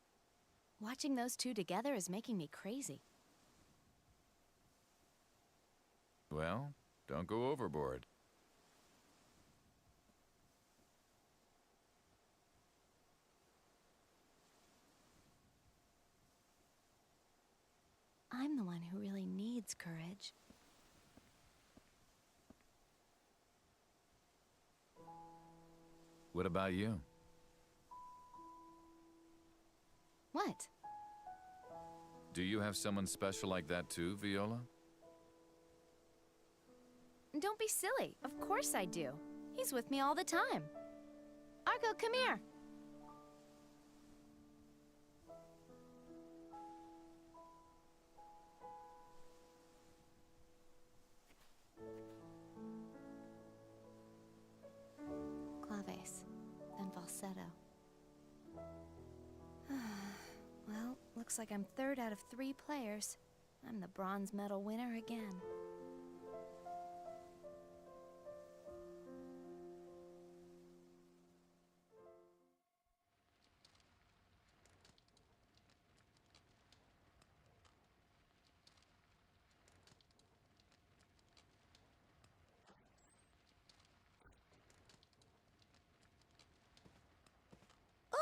S9: Watching those two together is making me crazy.
S10: Well, don't go overboard.
S9: I'm the one who really needs courage.
S10: What about you?
S9: What?
S10: Do you have someone special like that too, Viola?
S9: Don't be silly. Of course I do. He's with me all the time. Argo, come here. Claves, then falsetto. Well, looks like I'm third out of 3 players. I'm the bronze medal winner again.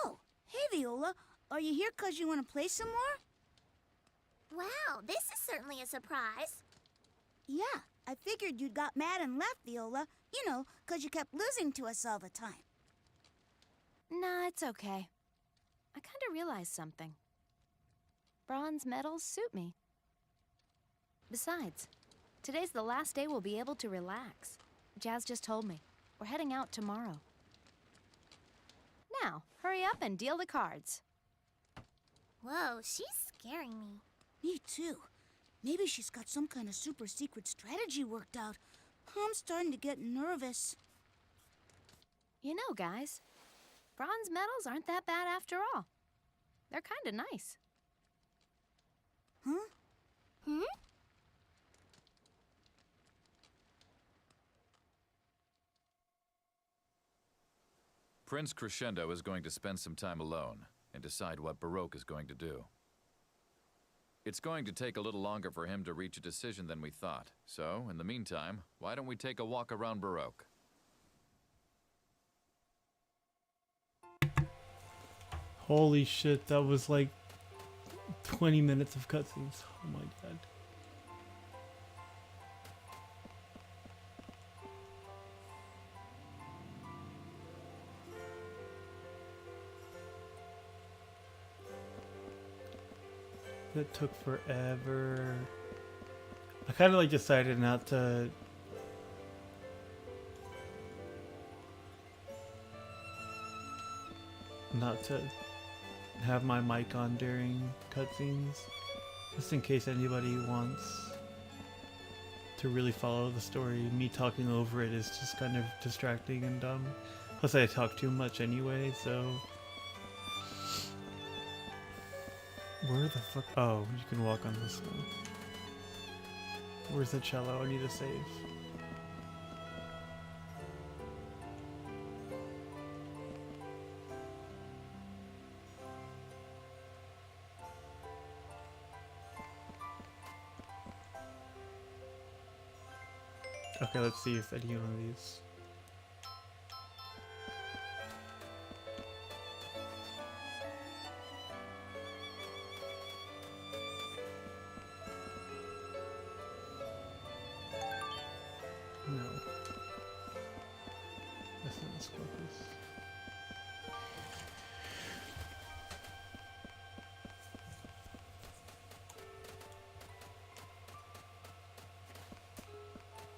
S5: Oh, hey, Viola. Are you here 'cause you want to play some more?
S7: Wow, this is certainly a surprise.
S5: Yeah, I figured you'd got mad and left, Viola. You know, 'cause you kept losing to us all the time.
S9: Nah, it's okay. I kinda realized something. Bronze medals suit me. Besides, today's the last day we'll be able to relax. Jazz just told me. We're heading out tomorrow. Now, hurry up and deal the cards.
S7: Whoa, she's scaring me.
S5: Me too. Maybe she's got some kind of super secret strategy worked out. I'm starting to get nervous.
S9: You know, guys, bronze medals aren't that bad after all. They're kinda nice.
S5: Huh?
S7: Hmm?
S10: Prince Crescendo is going to spend some time alone and decide what Baroque is going to do. It's going to take a little longer for him to reach a decision than we thought. So, in the meantime, why don't we take a walk around Baroque?
S1: Holy shit, that was like 20 minutes of cutscenes. Oh my god. That took forever. I kind of like decided not to have my mic on during cutscenes, just in case anybody wants to really follow the story. Me talking over it is just kind of distracting and dumb. Plus I talk too much anyway, so Where the fuck? Oh, you can walk on this one. Where's the cello? I need to save. Okay, let's see if any one of these. No. That's not a Scorpius.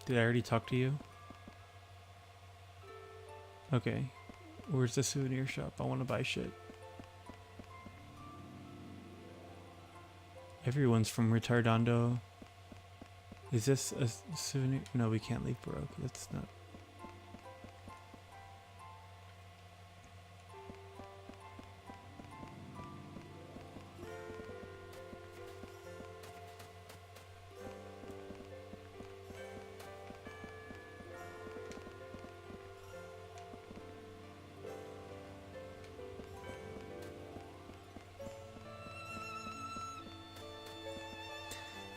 S1: Did I already talk to you? Okay. Where's the souvenir shop? I want to buy shit. Everyone's from Retardando. Is this a souvenir? No, we can't leave Baroque. That's not.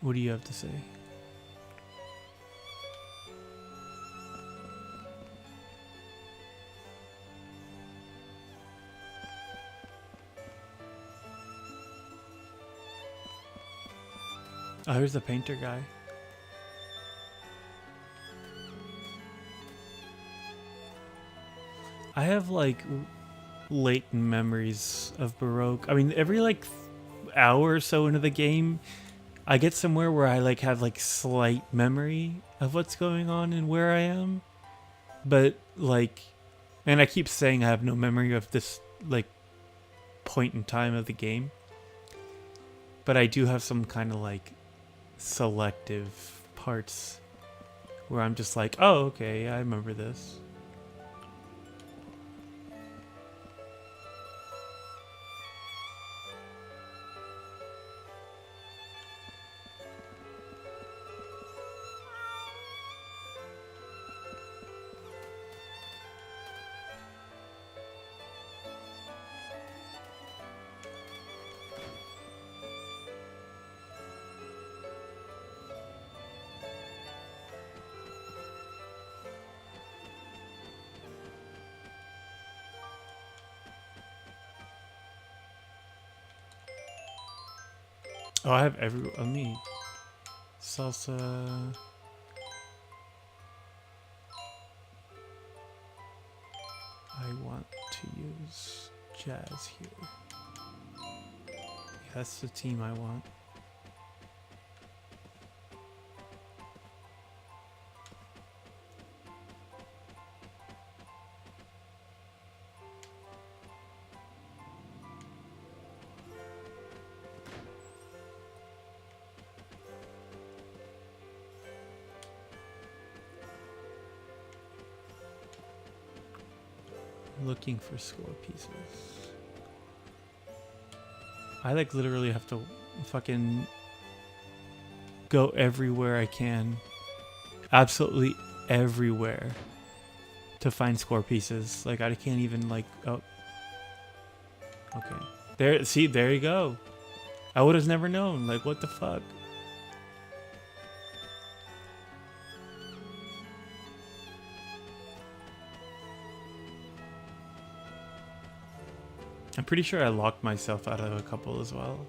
S1: What do you have to say? Oh, here's the painter guy. I have like latent memories of Baroque. I mean, every like hour or so into the game, I get somewhere where I like have like slight memory of what's going on and where I am. But like, and I keep saying I have no memory of this like point in time of the game. But I do have some kind of like selective parts where I'm just like, oh, okay, I remember this. Oh, I have every. Me. Salsa. I want to use jazz here. Yeah, that's the team I want. Looking for score pieces. I like literally have to fucking go everywhere I can. Absolutely everywhere to find score pieces. Like I can't even like, oh. Okay. There, see, there you go. I would have never known. Like, what the fuck? I'm pretty sure I locked myself out of a couple as well.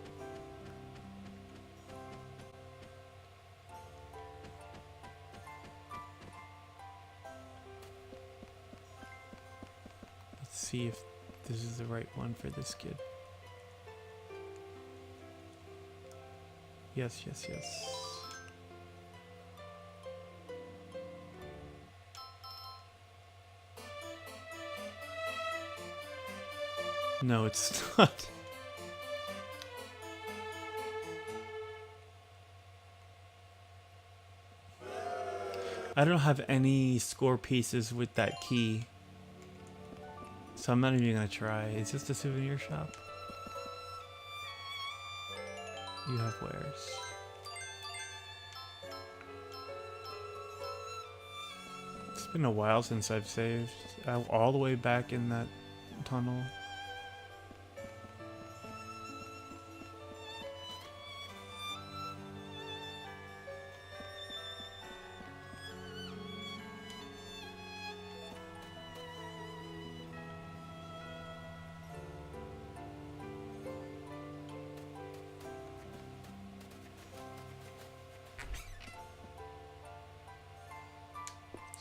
S1: Let's see if this is the right one for this kid. Yes, yes, yes. No, it's not. I don't have any score pieces with that key. So I'm not even gonna try. Is this the souvenir shop? You have wares. It's been a while since I've saved. All the way back in that tunnel.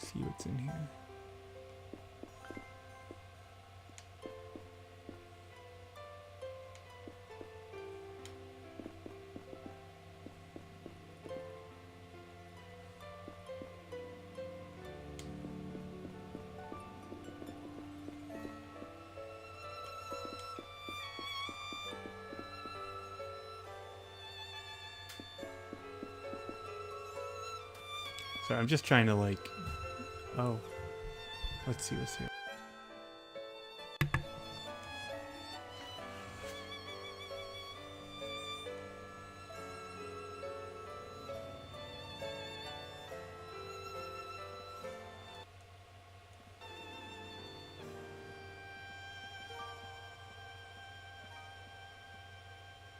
S1: See what's in here. Sorry, I'm just trying to like... Oh. Let's see what's here.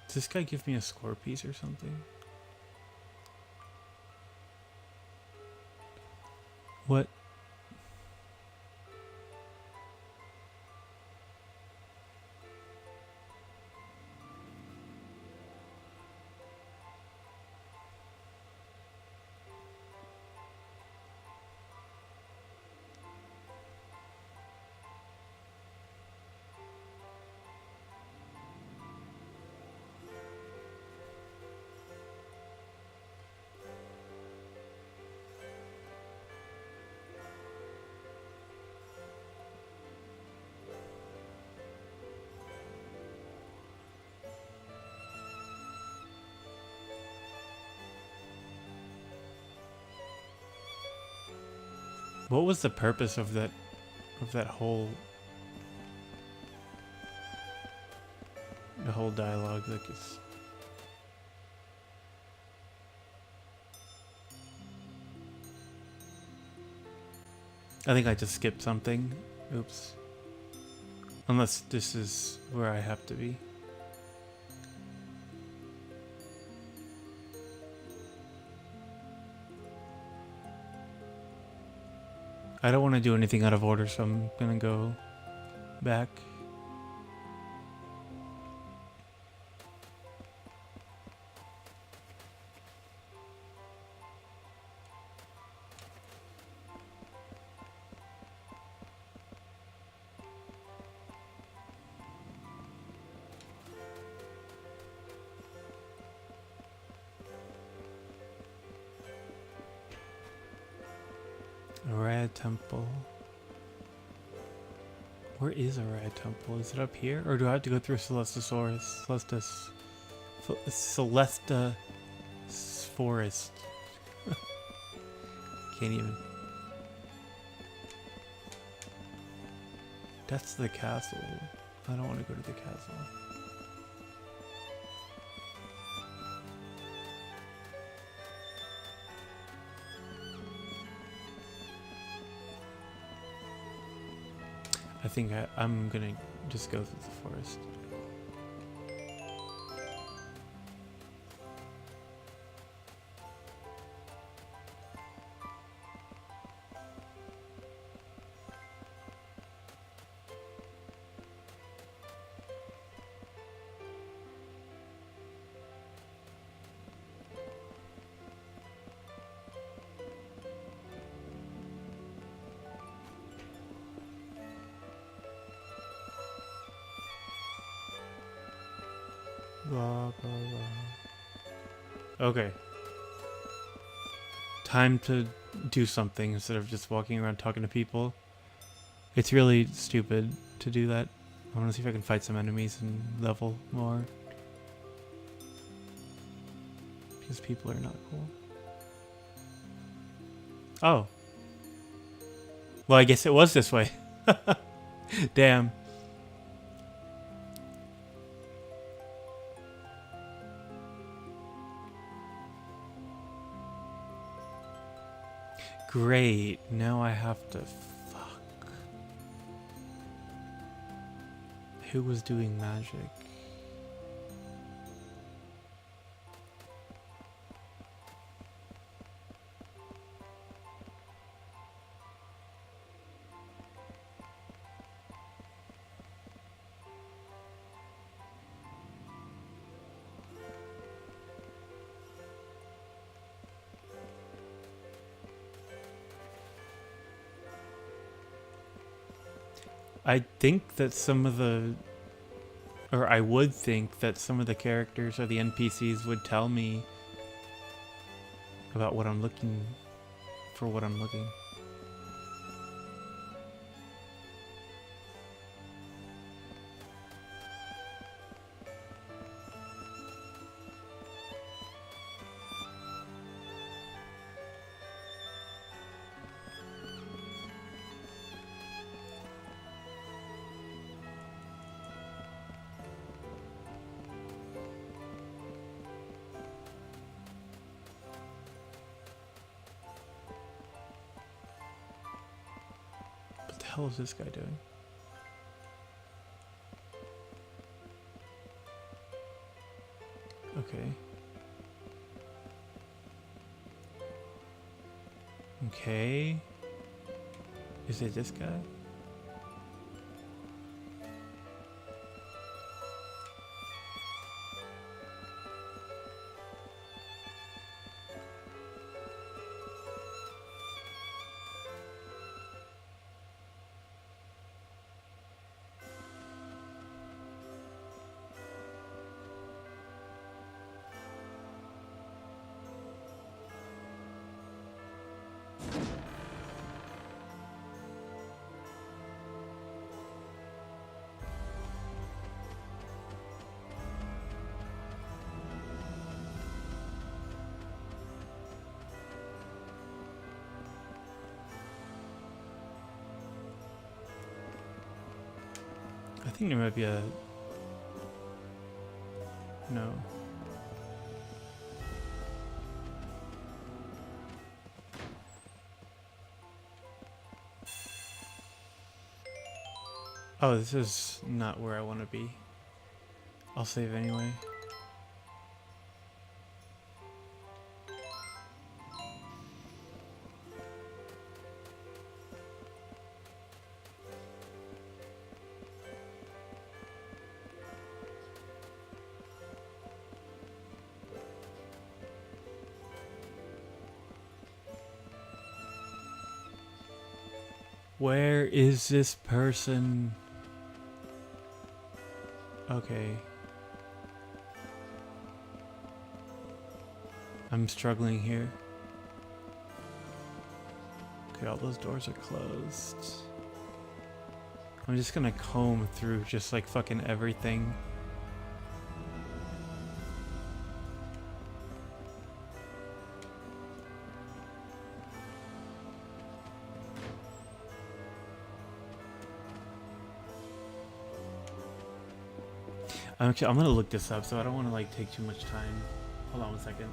S1: Does this guy give me a score piece or something? What? What was the purpose of that whole dialogue? Like it's I think I just skipped something. Oops. Unless this is where I have to be. I don't want to do anything out of order, so I'm gonna go back. A rad temple. Where is a rad temple? Is it up here? Or do I have to go through Celestisaurus? Celesta Forest. Can't even. That's the castle. I don't want to go to the castle. I think I'm gonna just go through the forest. Blah, blah, blah. Okay. Time to do something instead of just walking around talking to people. It's really stupid to do that. I want to see if I can fight some enemies and level more. Because people are not cool. Oh. Well, I guess it was this way. Damn. Great. Now I have to. Fuck. Who was doing magic? I think that some of the, or I would think that some of the characters or the NPCs would tell me about what I'm looking for, what I'm looking. What the hell is this guy doing? Okay. Okay. Is it this guy? I think there might be a... No. Oh, this is not where I want to be. I'll save anyway. Where is this person? Okay. I'm struggling here. Okay, all those doors are closed. I'm just gonna comb through just like fucking everything. I'm gonna look this up, so I don't want to like take too much time. Hold on one second.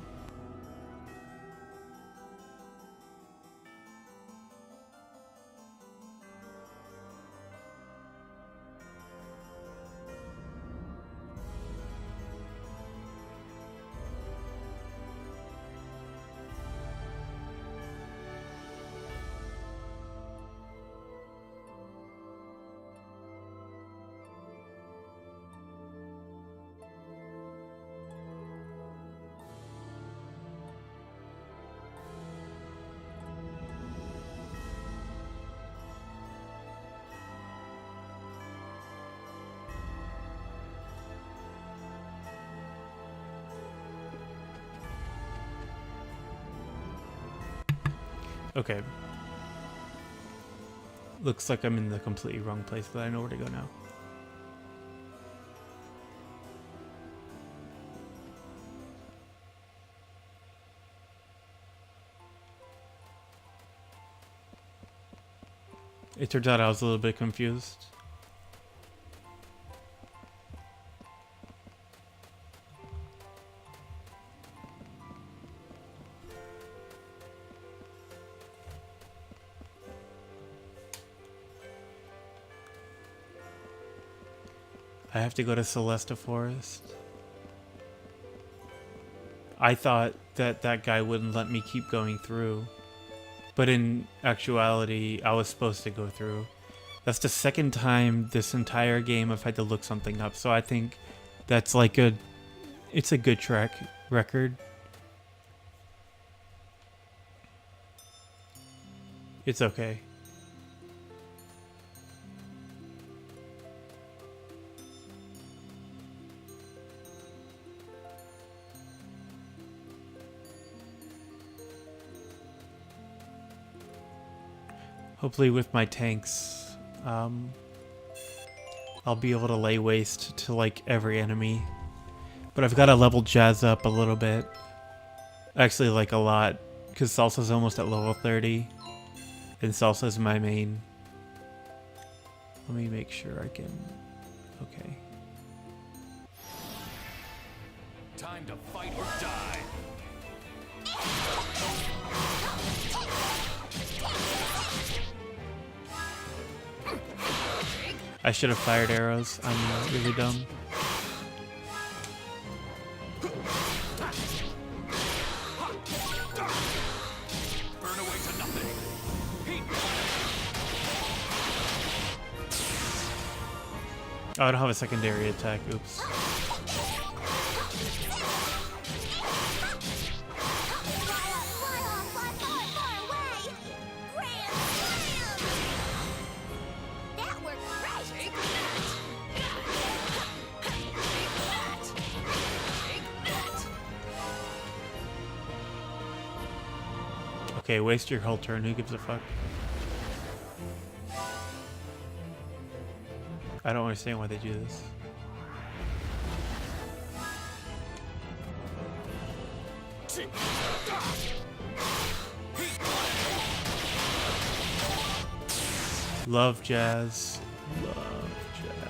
S1: Okay. Looks like I'm in the completely wrong place, but I know where to go now. It turns out I was a little bit confused. I have to go to Celesta Forest. I thought that that guy wouldn't let me keep going through. But in actuality, I was supposed to go through. That's the second time this entire game I've had to look something up. So I think that's like it's a good track record. It's okay. Hopefully with my tanks, I'll be able to lay waste to like every enemy. But I've got to level Jazz up a little bit. Actually like a lot, because Salsa's almost at level 30. And Salsa's my main. Let me make sure I can... Okay.
S10: Time to fight or die.
S1: I should have fired arrows. I'm really dumb.
S10: Burn away to nothing.
S1: Oh, I don't have a secondary attack. Oops. Okay, waste your whole turn. Who gives a fuck? I don't understand why they do this. Love Jazz. Love Jazz.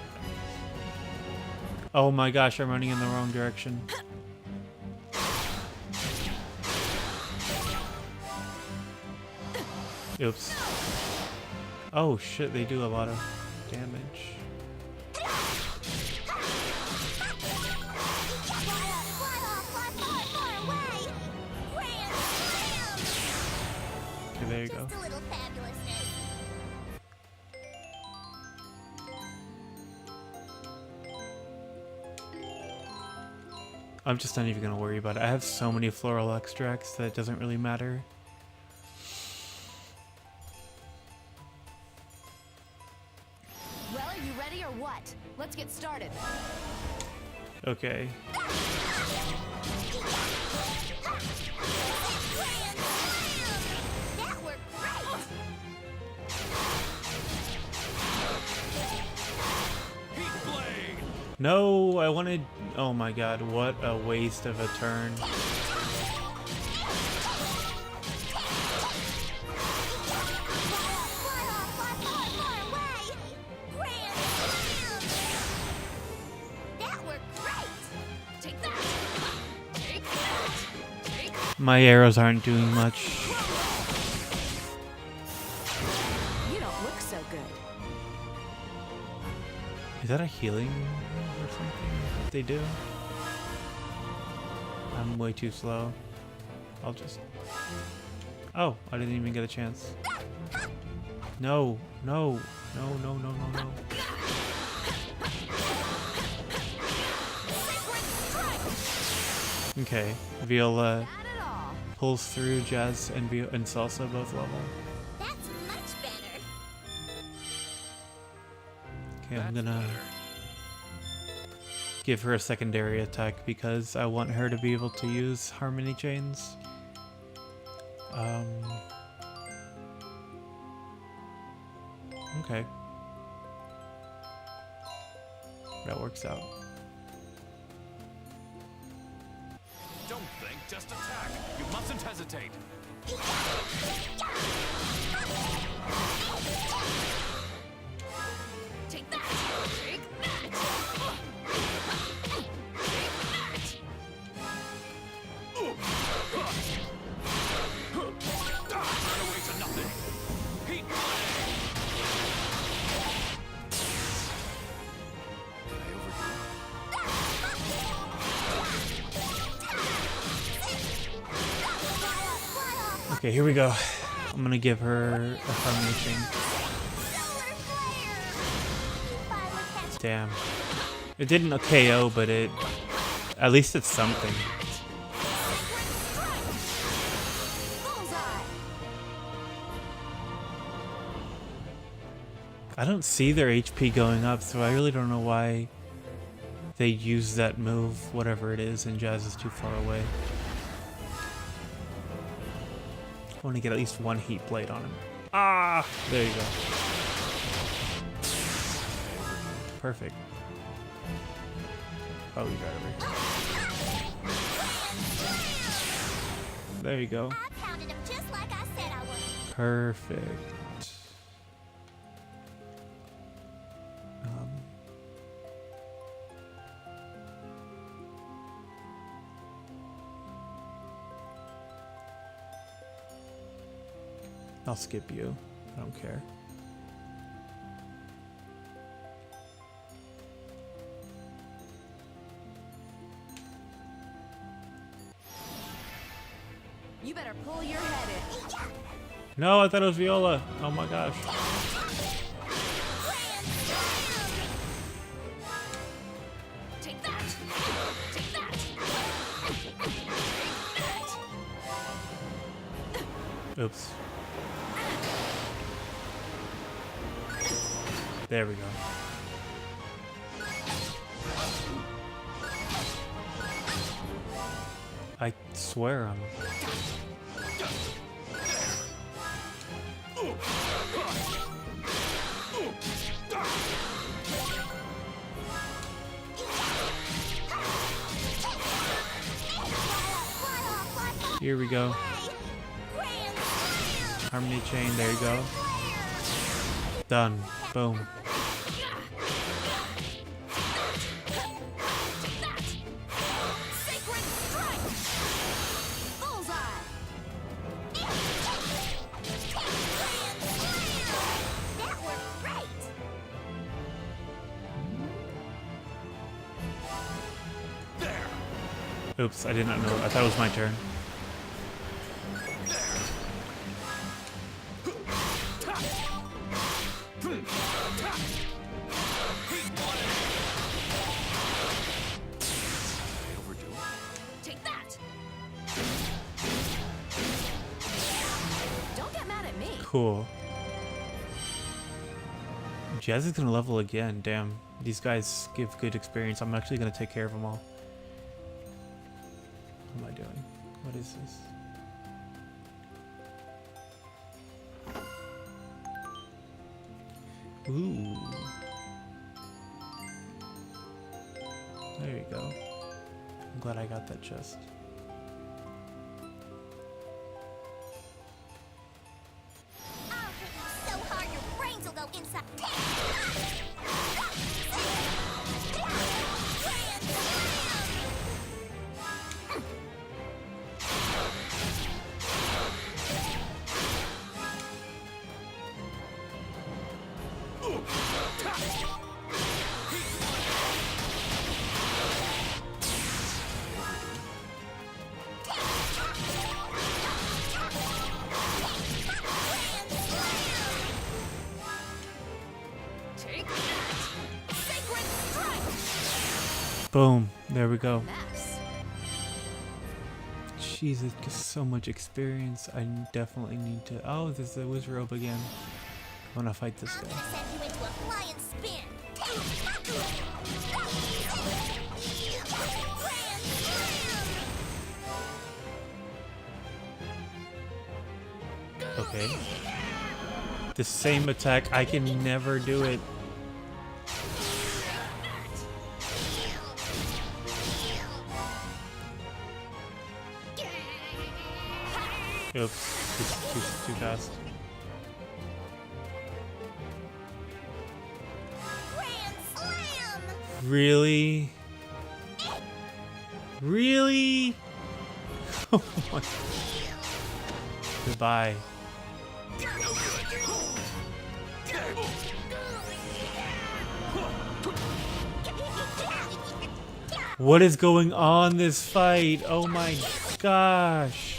S1: Oh my gosh, I'm running in the wrong direction. Oops. Oh shit, they do a lot of damage. Okay, there you go. I'm just not even gonna worry about it. I have so many floral extracts that it doesn't really matter.
S2: Well, are you ready or what? Let's get started.
S1: Okay.
S2: That worked great!
S1: No, I wanted... Oh my god, what a waste of a turn. My arrows aren't doing much.
S2: You don't look so good.
S1: Is that a healing or something that they do? I'm way too slow. I'll just... Oh, I didn't even get a chance. No, no, no, no, no, no, no. Okay, Viola pulls through, Jazz and Salsa both level.
S5: That's much better.
S1: Okay, I'm gonna give her a secondary attack because I want her to be able to use Harmony Chains. Okay. That works out.
S10: Don't think, just attack. You mustn't hesitate.
S2: Take that! Take that!
S10: Burn away to nothing. Heat blade. Did I overdo
S1: Okay, here we go. I'm gonna give her a harmony chain. Damn. It didn't a KO, but it... At least it's something. I don't see their HP going up, so I really don't know why they use that move, whatever it is, and Jazz is too far away. I want to get at least one heat blade on him. Ah! There you go. Perfect. Oh, you got it right. There you go.
S5: I pounded him just like I said I would.
S1: Perfect. I'll skip you. I don't care.
S9: You better pull your head in.
S1: No, I thought it was Viola. Oh my gosh.
S2: Take that! Take that!
S1: Oops. There we go. I swear I'm... Here we go. Harmony chain, there you go. Done. Boom. Oops, I did not know. I thought it was my turn.
S2: Take that! Don't get mad at me.
S1: Cool. Jazz is gonna level again. Damn. These guys give good experience. I'm actually gonna take care of them all. What am I doing? What is this? Ooh. There you go. I'm glad I got that chest.
S5: I'll hit you so hard your brains will go inside.
S2: Take that! Sacred strike!
S1: Boom. There we go.
S2: Mess.
S1: Jesus, just so much experience. I definitely need to... Oh, there's the wizard robe again. I want to fight this
S5: I'm
S1: guy.
S5: gonna send you into a flying spin.
S1: Okay. The same attack. I can never do it. Oops. Too fast.
S5: Grand slam!
S1: Really? Really? Oh my. Goodbye. What is going on this fight? Oh my gosh.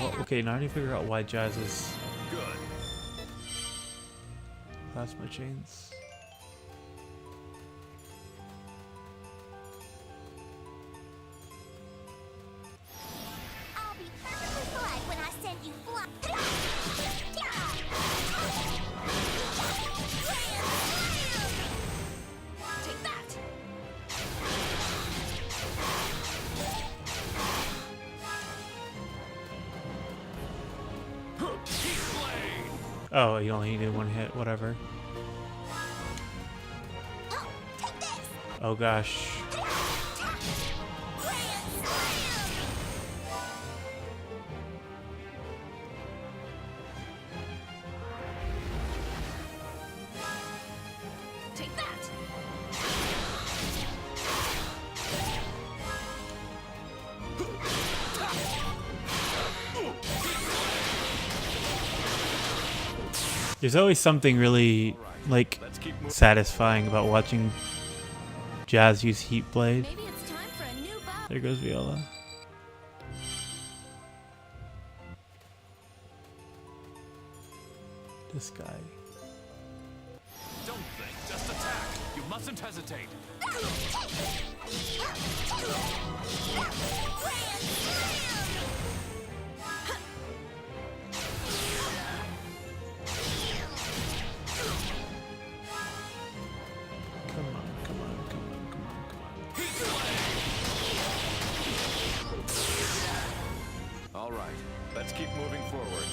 S1: Well, okay, now I need to figure out why Jazz is
S4: Good.
S1: plasma chains.
S5: I'll be perfectly polite when I send you fly.
S2: Take that!
S1: Oh, you only needed one hit, whatever.
S5: Oh, take this!
S1: Oh gosh.
S2: Take that!
S1: There's always something really, like, satisfying about watching Jazz use Heat Blade.
S2: Maybe it's time for a new bow.
S1: There goes Viola. This guy.
S4: Don't think, just attack. You mustn't hesitate.
S1: Come on, come on, come on, come on, come on.
S4: All right, let's keep moving forward.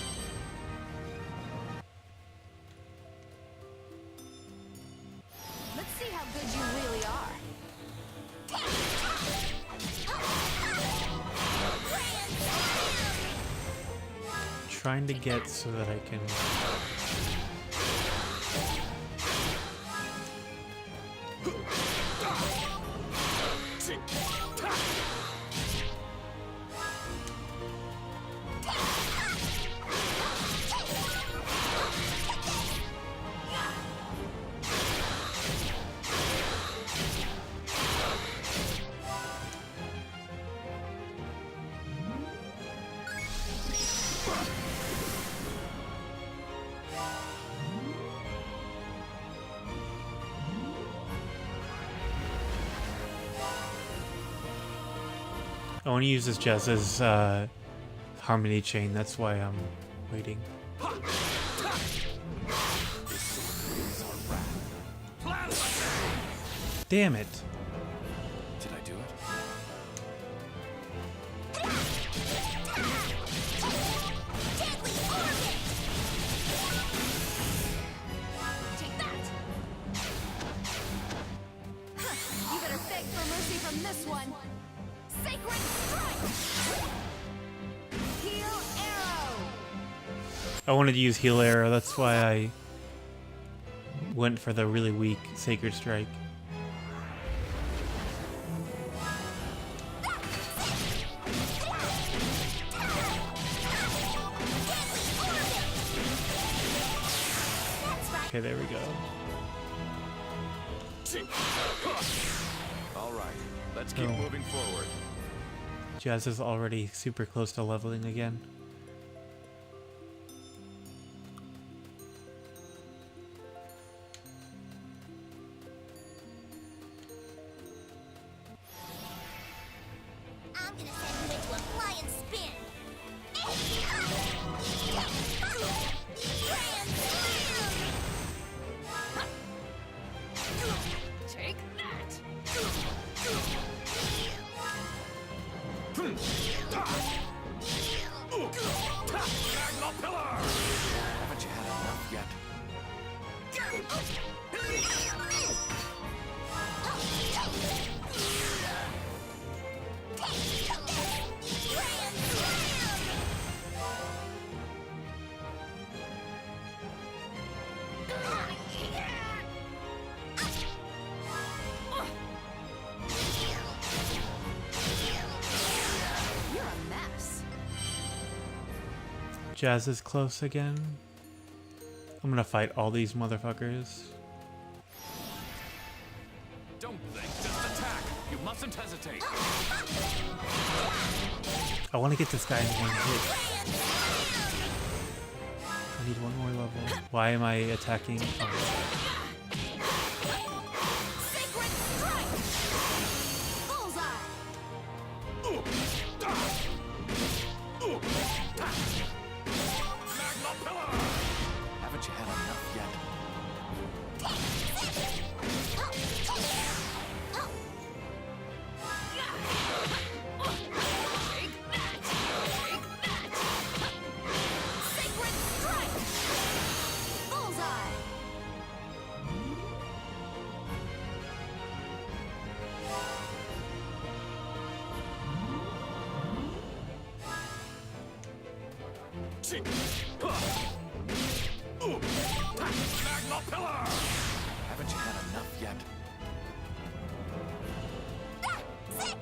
S2: Let's see how good you really are.
S1: Trying to get so that I can. I want to use this just as harmony chain. That's why I'm waiting. Damn it!
S4: Did I do it?
S2: Take that! You better beg for mercy from this one. Sacred Strike! Heal Arrow!
S1: I wanted to use Heal Arrow. That's why I went for the really weak Sacred Strike. Okay, there we go.
S4: All right, let's keep
S1: Oh.
S4: moving forward.
S1: Jazz is already super close to leveling again.
S5: I'm gonna send you into a flying spin.
S2: Take that!
S4: Magma Pillar! Haven't you had enough yet?
S2: You're a mess.
S1: Jazz is close again. I'm gonna fight all these motherfuckers.
S4: Don't think, just attack. You mustn't hesitate.
S1: I want to get this guy in one hit. I need one more level. Why am I attacking? Oh.
S2: Sacred strike! Bullseye!
S6: Haven't you had enough yet?
S2: Sacred strike! Bullseye!
S6: Haven't you had enough yet?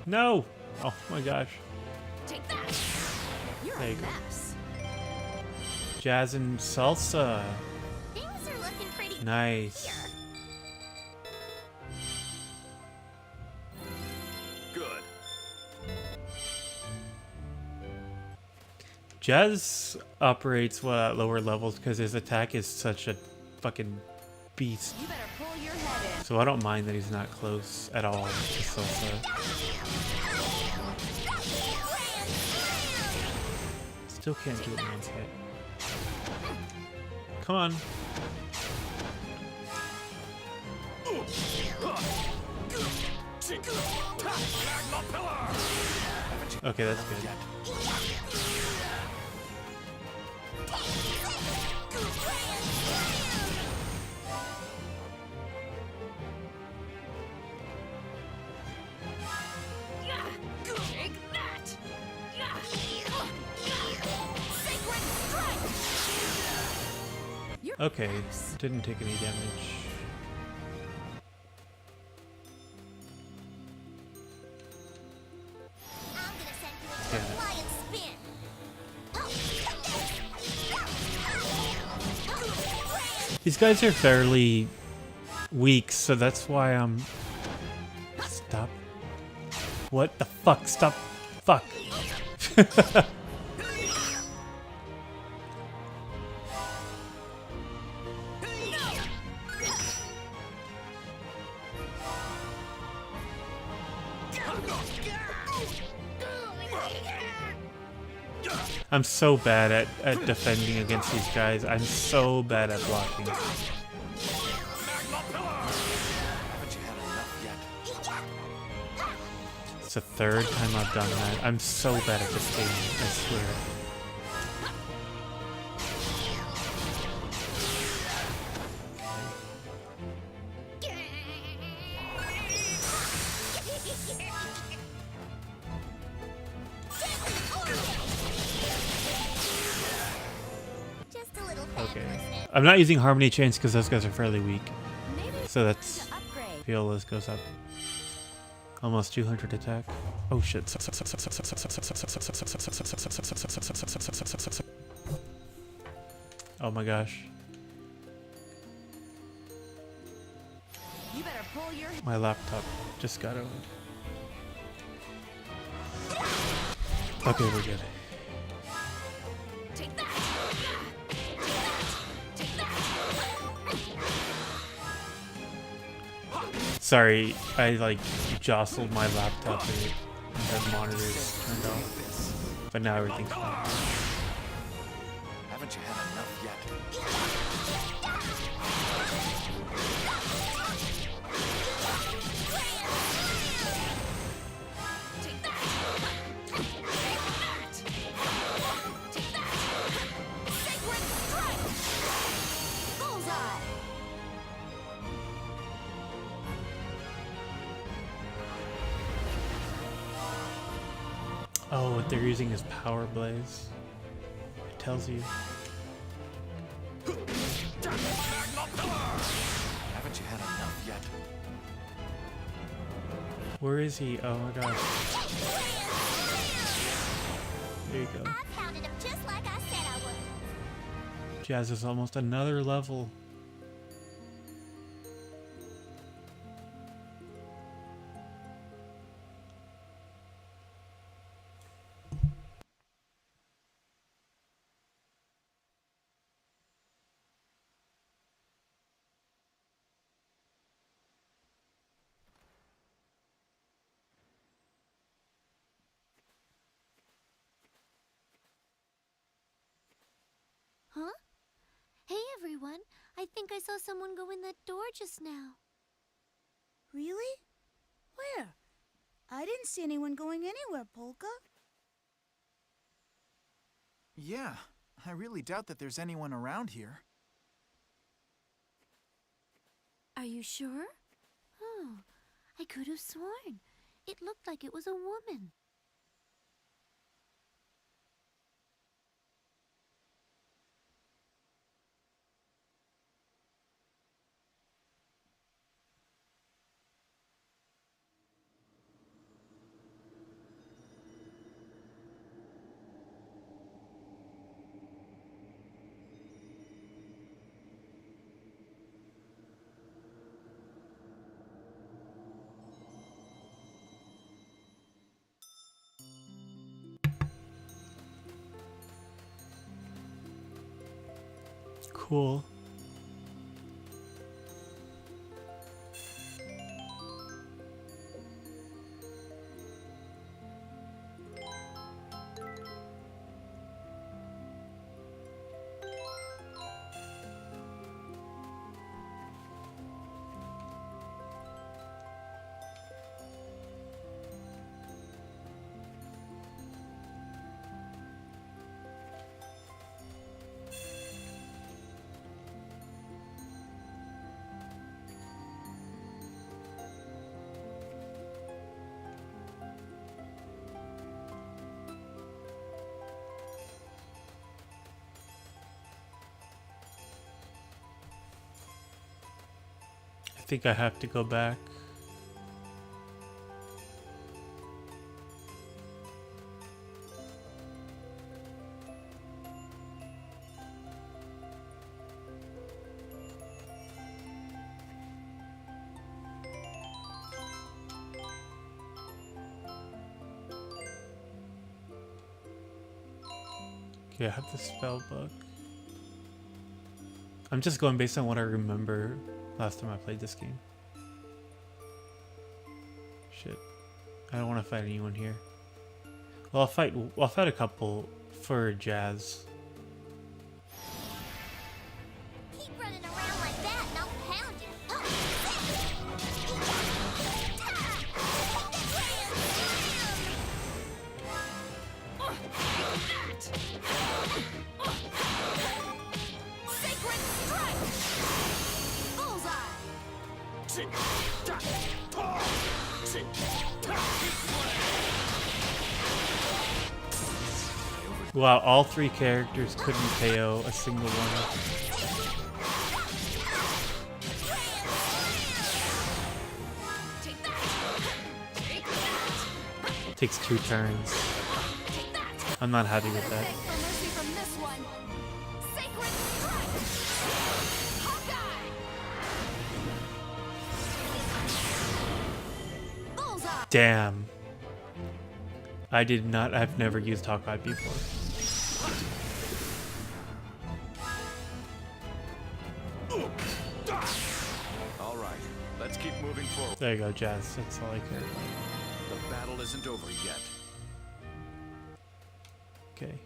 S1: No! Oh my gosh.
S2: Take that! You're
S1: There
S2: a
S1: you go.
S2: mess.
S1: Jazz and salsa.
S7: Things are looking pretty
S1: Nice.
S7: here.
S6: Good.
S1: Jazz operates well at lower levels because his attack is such a fucking beast.
S2: You better pull your head in.
S1: So I don't mind that he's not close at all to salsa. Still can't do it in one hit. Come on. Okay, that's good.
S2: Take that! Sacred strike! You're a
S1: Okay,
S2: mess.
S1: didn't take any damage.
S7: I'm gonna send you into
S1: Damn
S7: a
S1: it.
S7: flying spin.
S1: These guys are fairly weak, so that's why I'm... Stop. What the fuck? Stop. Fuck. I'm so bad at defending against these guys. I'm so bad at blocking.
S6: Haven't you had enough yet?
S1: It's the third time I've done that. I'm so bad at this game, I swear.
S7: Just a little fan
S1: Okay.
S7: person.
S1: I'm not using Harmony Chains because those guys are fairly weak.
S2: Maybe it's
S1: So
S2: time
S1: that's...
S2: to upgrade.
S1: Viola's goes up. Almost 200 attack. Oh shit. Oh my gosh.
S2: You better pull your
S1: My laptop just got owned. Okay, we're good.
S2: Take that! Take that!
S1: Sorry, I like jostled my laptop and the monitors turned off. But now everything's fine.
S6: Haven't you had enough yet?
S2: Take that! Take that! Take that! Sacred strike! Bullseye!
S1: Oh, what they're using is Power Blaze. It tells you.
S6: Haven't you had enough yet?
S1: Where is he? Oh my gosh. There you go.
S7: I pounded him just like I said I would.
S1: Jazz is almost another level.
S7: everyone. I think I saw someone go in that door just now.
S5: Really? Where? I didn't see anyone going anywhere, Polka.
S3: Yeah, I really doubt that there's anyone around here.
S7: Are you sure? Oh, I could have sworn. It looked like it was a woman.
S1: Cool. I think I have to go back. Okay, I have the spell book. I'm just going based on what I remember last time I played this game. Shit. I don't want to fight anyone here. Well, I'll fight a couple for Jazz.
S7: Keep running around like that and I'll pound you.
S2: Sacred strike! Bullseye!
S1: Wow, all three characters couldn't KO a single one.
S2: Take that! Take that!
S1: Takes 2 turns.
S2: Take that!
S1: I'm not happy with that.
S2: Beg for mercy from this one. Sacred strike! Hawkeye! Bullseye!
S1: Damn. I've never used Hawkeye before.
S6: All right, let's keep moving forward.
S1: There you go, Jazz. That's all I care about.
S6: The battle isn't over yet.
S1: Okay.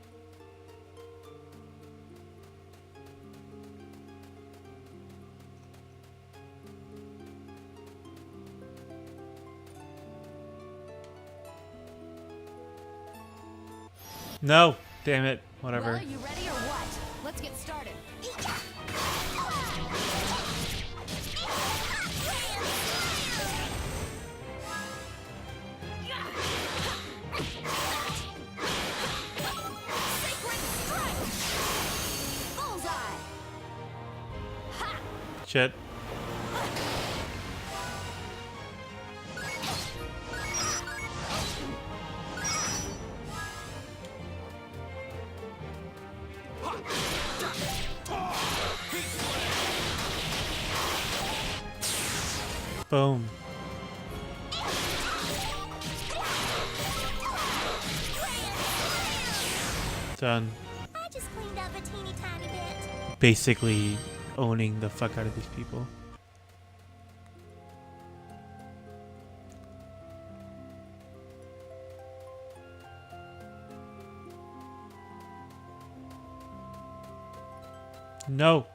S1: No! Damn it. Whatever.
S2: Well, are you ready or what? Let's get started. Sacred strike! Bullseye! Ha!
S1: Shit. Boom. Done.
S7: I just cleaned up a teeny tiny bit.
S1: Basically owning the fuck out of these people. No.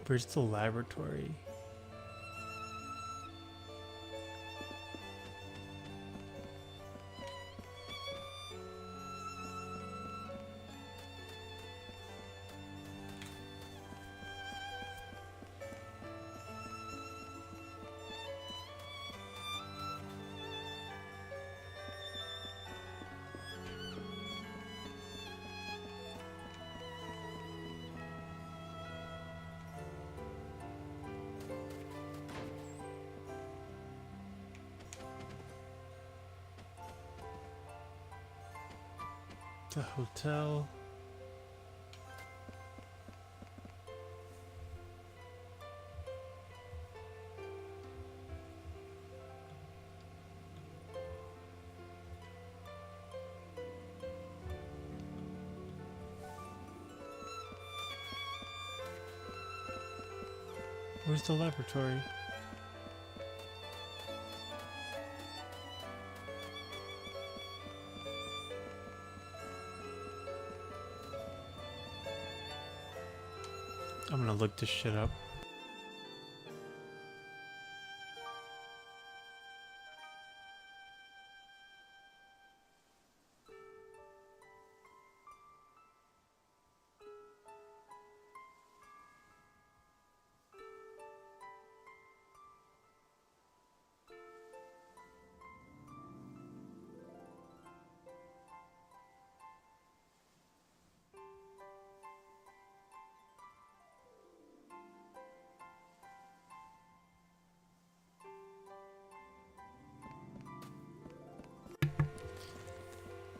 S1: Where's the laboratory? The hotel. Where's the laboratory? I'm gonna look this shit up.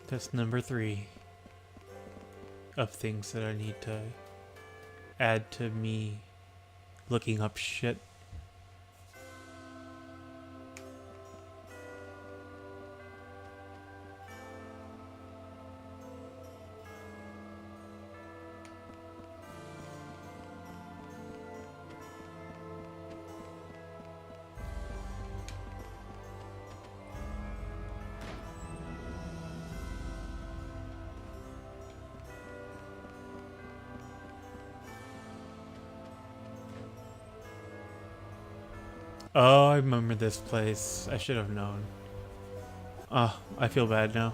S1: That's number 3 of things that I need to add to me looking up shit. Oh, I remember this place. I should have known. Oh, I feel bad now.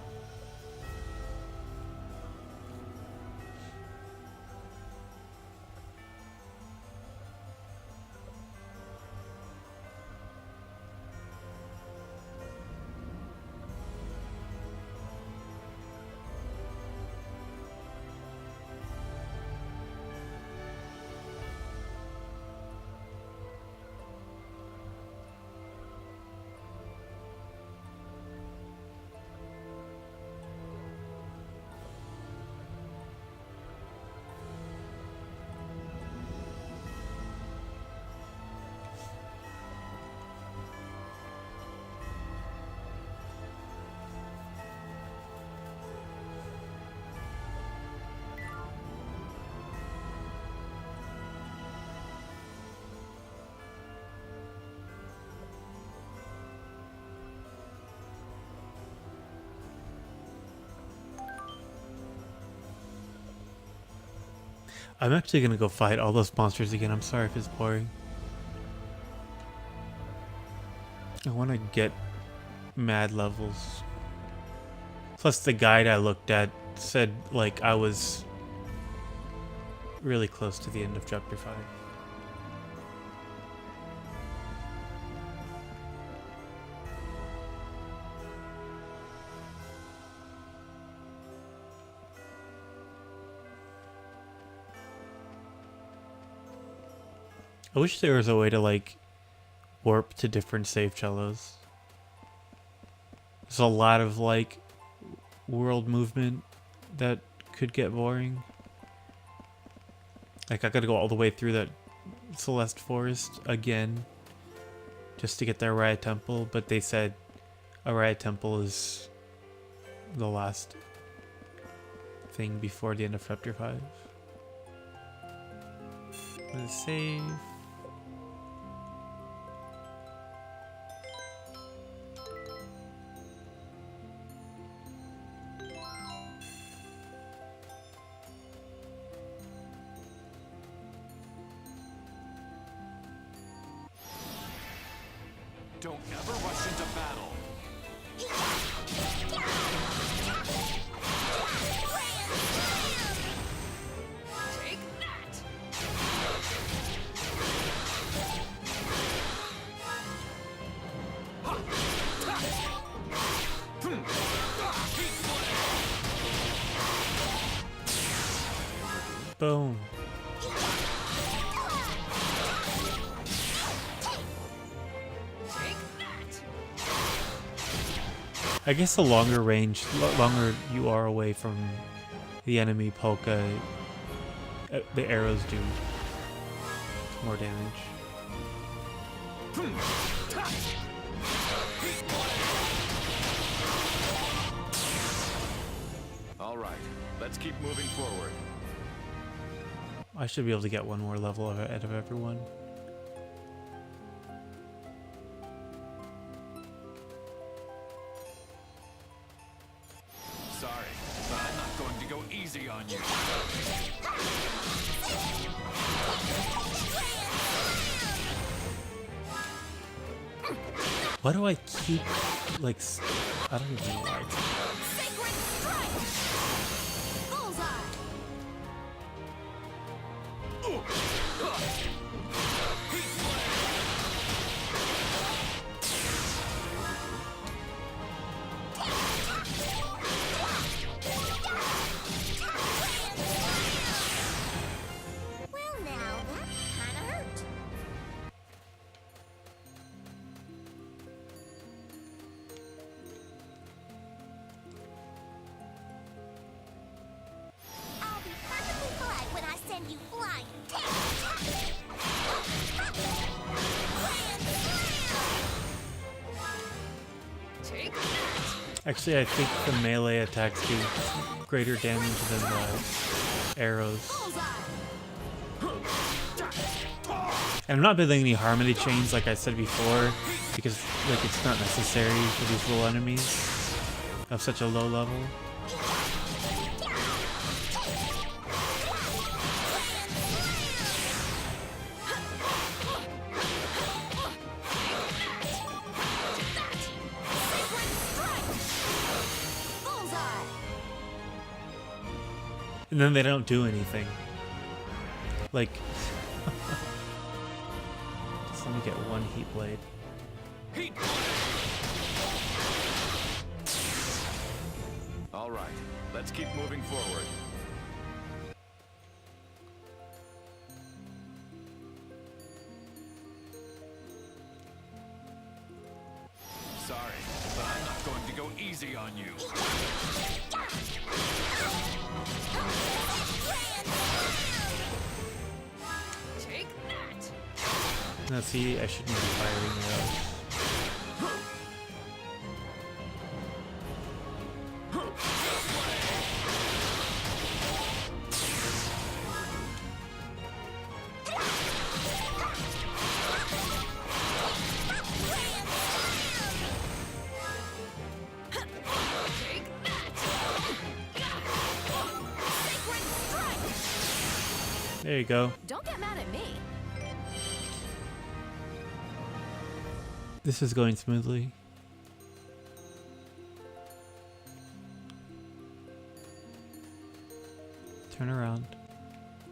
S1: I'm actually gonna go fight all those monsters again. I'm sorry if it's boring. I want to get mad levels. Plus the guide I looked at said like I was really close to the end of chapter 5. I wish there was a way to like warp to different save cellos. There's a lot of like world movement that could get boring. Like I gotta go all the way through that Celeste Forest again just to get the Araya Temple, but they said Araya Temple is the last thing before the end of chapter 5. Let's save.
S6: Don't ever rush into battle.
S2: Take that!
S1: Boom.
S2: Take that!
S1: I guess the longer range, longer you are away from the enemy polka, the arrows do more damage.
S6: All right, let's keep moving forward.
S1: I should be able to get one more level ahead of everyone.
S6: Sorry, but I'm not going to go easy on you.
S1: Why do I keep, like, I don't even know why.
S2: Sacred strike! Bullseye!
S5: Well, now, that kinda hurt. I'll be perfectly polite when I send you flying.
S2: Take that!
S1: Actually, I think the melee attacks do greater damage than the arrows. And I'm not building any harmony chains like I said before, because like it's not necessary for these little enemies of such a low level. And then they don't do anything. Like, just let me get one heat blade.
S6: All right, let's keep moving forward. Sorry, but I'm not going to go easy on you.
S2: Take that!
S1: Now see, I shouldn't be firing arrows.
S2: Take that! Sacred strike!
S1: There you go.
S9: Don't get mad at me.
S1: This is going smoothly. Turn around.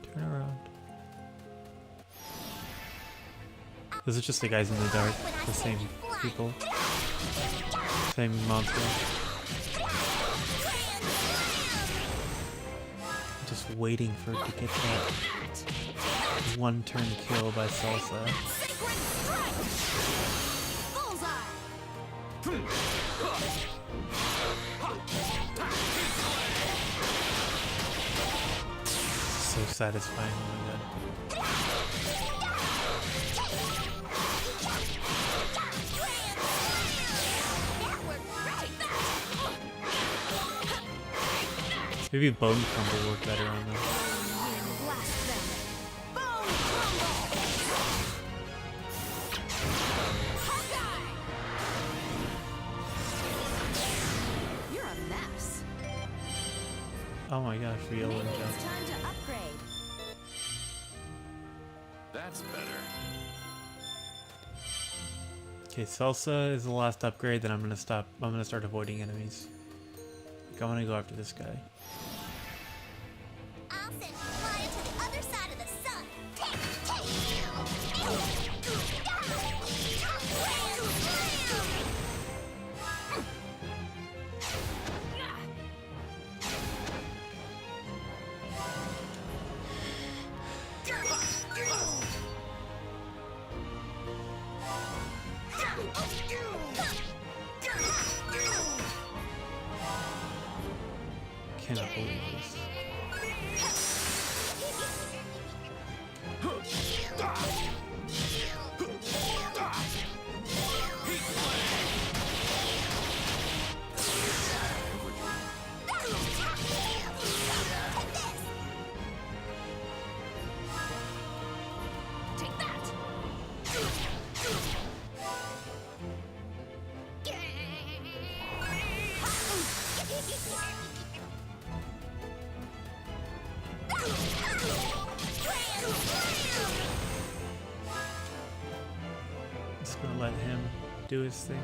S1: Turn around. Those are just the guys in the dark. The same people. Same monster. Just waiting for it to get that one turn kill by Salsa.
S2: Sacred strike! Bullseye!
S1: So satisfying when done. Maybe Bone Crumble worked better on them.
S2: Blast them! Bone crumble! Hawkeye! You're a mess.
S1: Oh my gosh, Viola
S9: Maybe
S1: jump.
S9: it's time to upgrade.
S10: That's better.
S1: Okay, salsa is the last upgrade. Then I'm gonna stop. I'm gonna start avoiding enemies. Like, I want to go after this guy.
S5: I'll send you flying to the other side of the sun.
S1: Cannot believe this.
S2: Take that!
S1: Just gonna let him do his thing.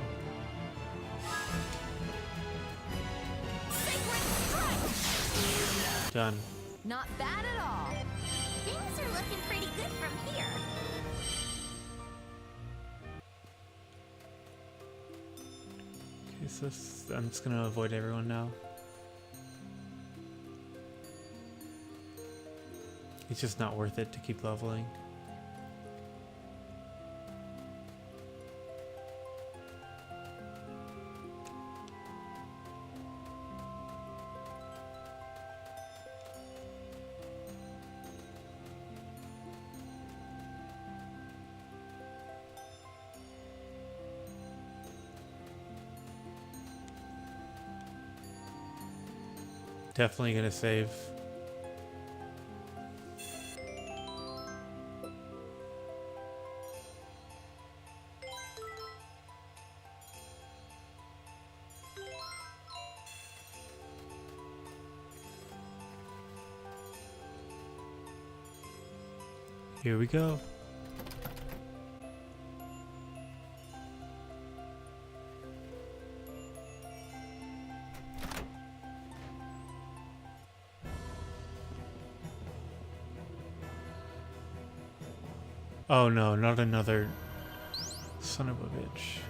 S1: Done.
S2: Not bad at all.
S5: Things are looking pretty good from here.
S1: Okay, so I'm just gonna avoid everyone now. It's just not worth it to keep leveling. Definitely gonna save. Here we go. Oh no, not another son of a bitch.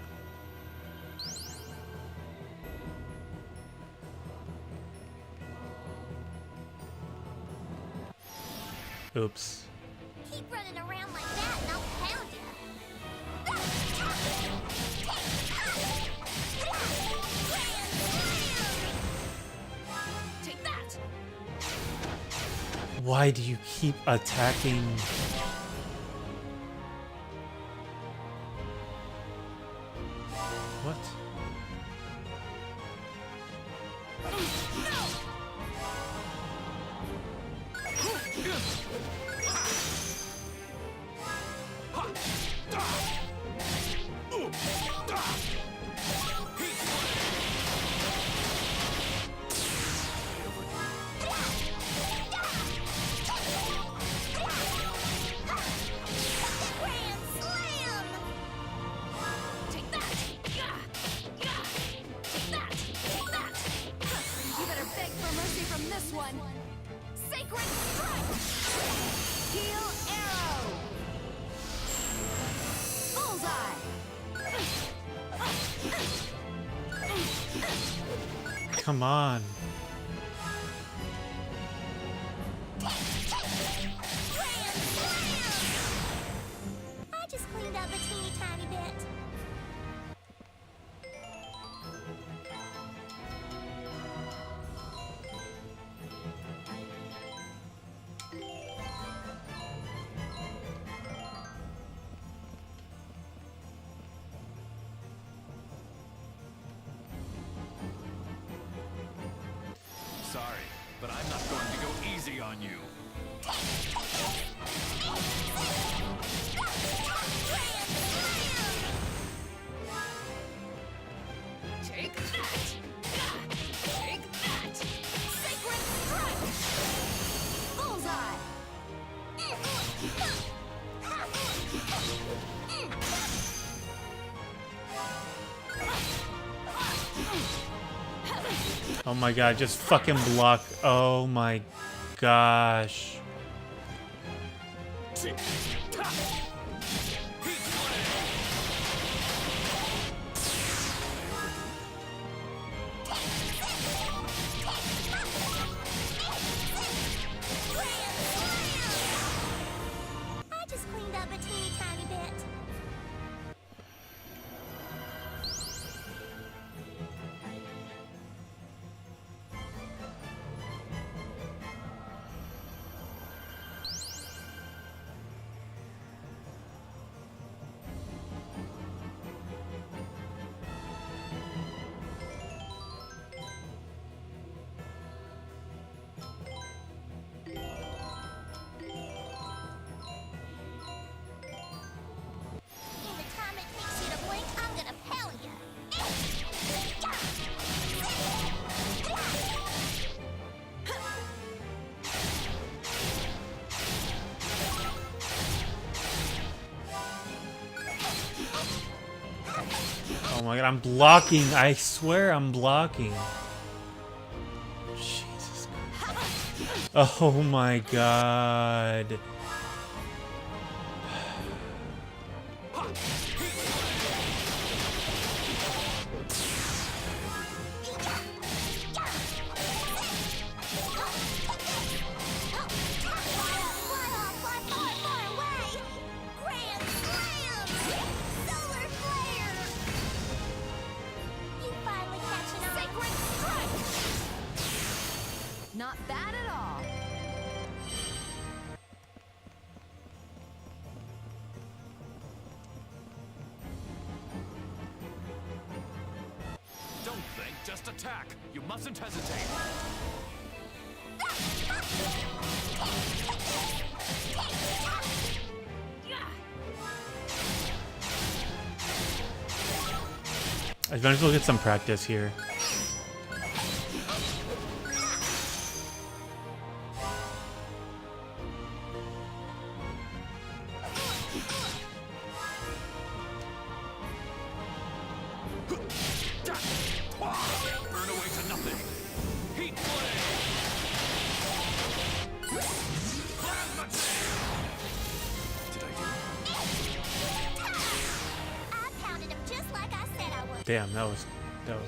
S1: Oops.
S5: Keep running around like that and I'll pound you.
S2: Take that!
S1: Why do you keep attacking? What?
S5: Grand slam!
S2: Take that! Take that! Take that! You better beg for mercy from this one. Sacred strike! Heal arrow! Bullseye!
S1: Come on.
S5: I just cleaned up a teeny tiny bit.
S10: Sorry, but I'm not going to go easy on you.
S2: Take that! Take that! Sacred strike! Bullseye!
S1: Oh my god, just fucking block. Oh my gosh.
S7: I just cleaned up a teeny tiny bit. In the time it takes you to blink, I'm gonna pell ya.
S1: Oh my god, I'm blocking. I swear I'm blocking. Jesus Christ. Oh my god.
S2: Not bad at all.
S6: Don't think, just attack. You mustn't hesitate.
S1: I might as well get some practice here.
S6: Burn away to nothing. Heat blade. Plasma tail. Did I do it?
S7: I pounded him just like I said I would.
S1: Damn, that was nice.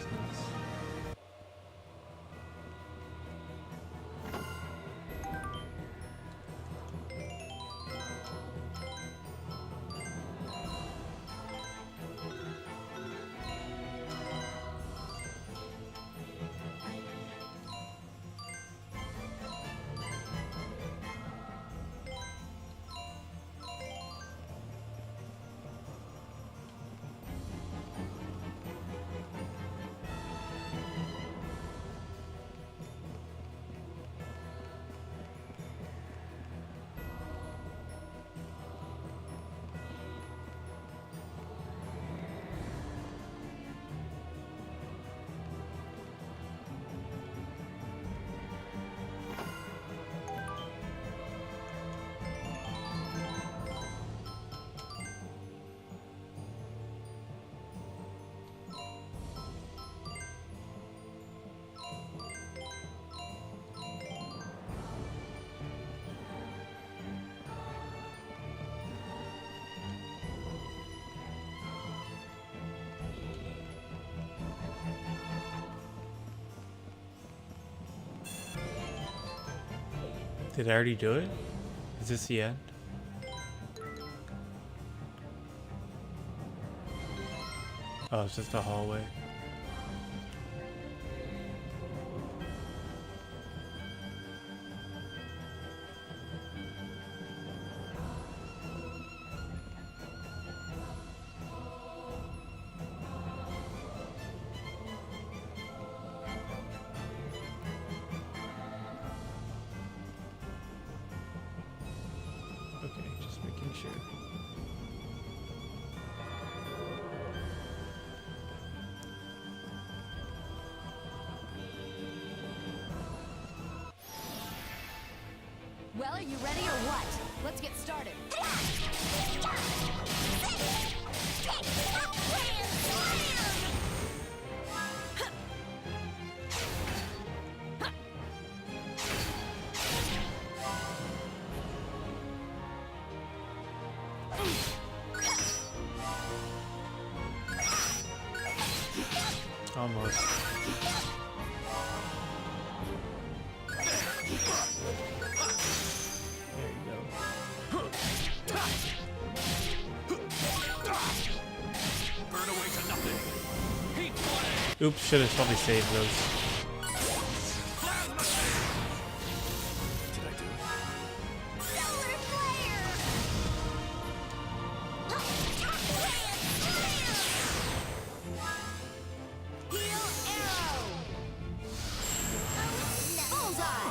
S1: Did I already do it? Is this the end? Oh, it's just a hallway. Okay, just making sure.
S2: Well, are you ready or what? Let's get started.
S1: Almost. There you go.
S6: Burn away to nothing. Heat flame.
S1: Oops, should have probably saved those.
S6: Did I do it?
S5: Solar flare! Heal arrow! Bullseye!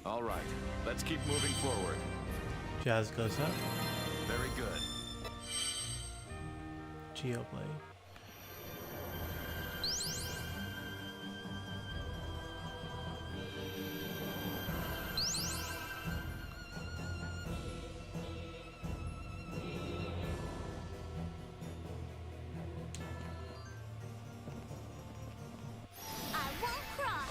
S10: All right, let's keep moving forward.
S1: Jazz goes up.
S10: Very good.
S1: Geoblade.
S5: I won't cry!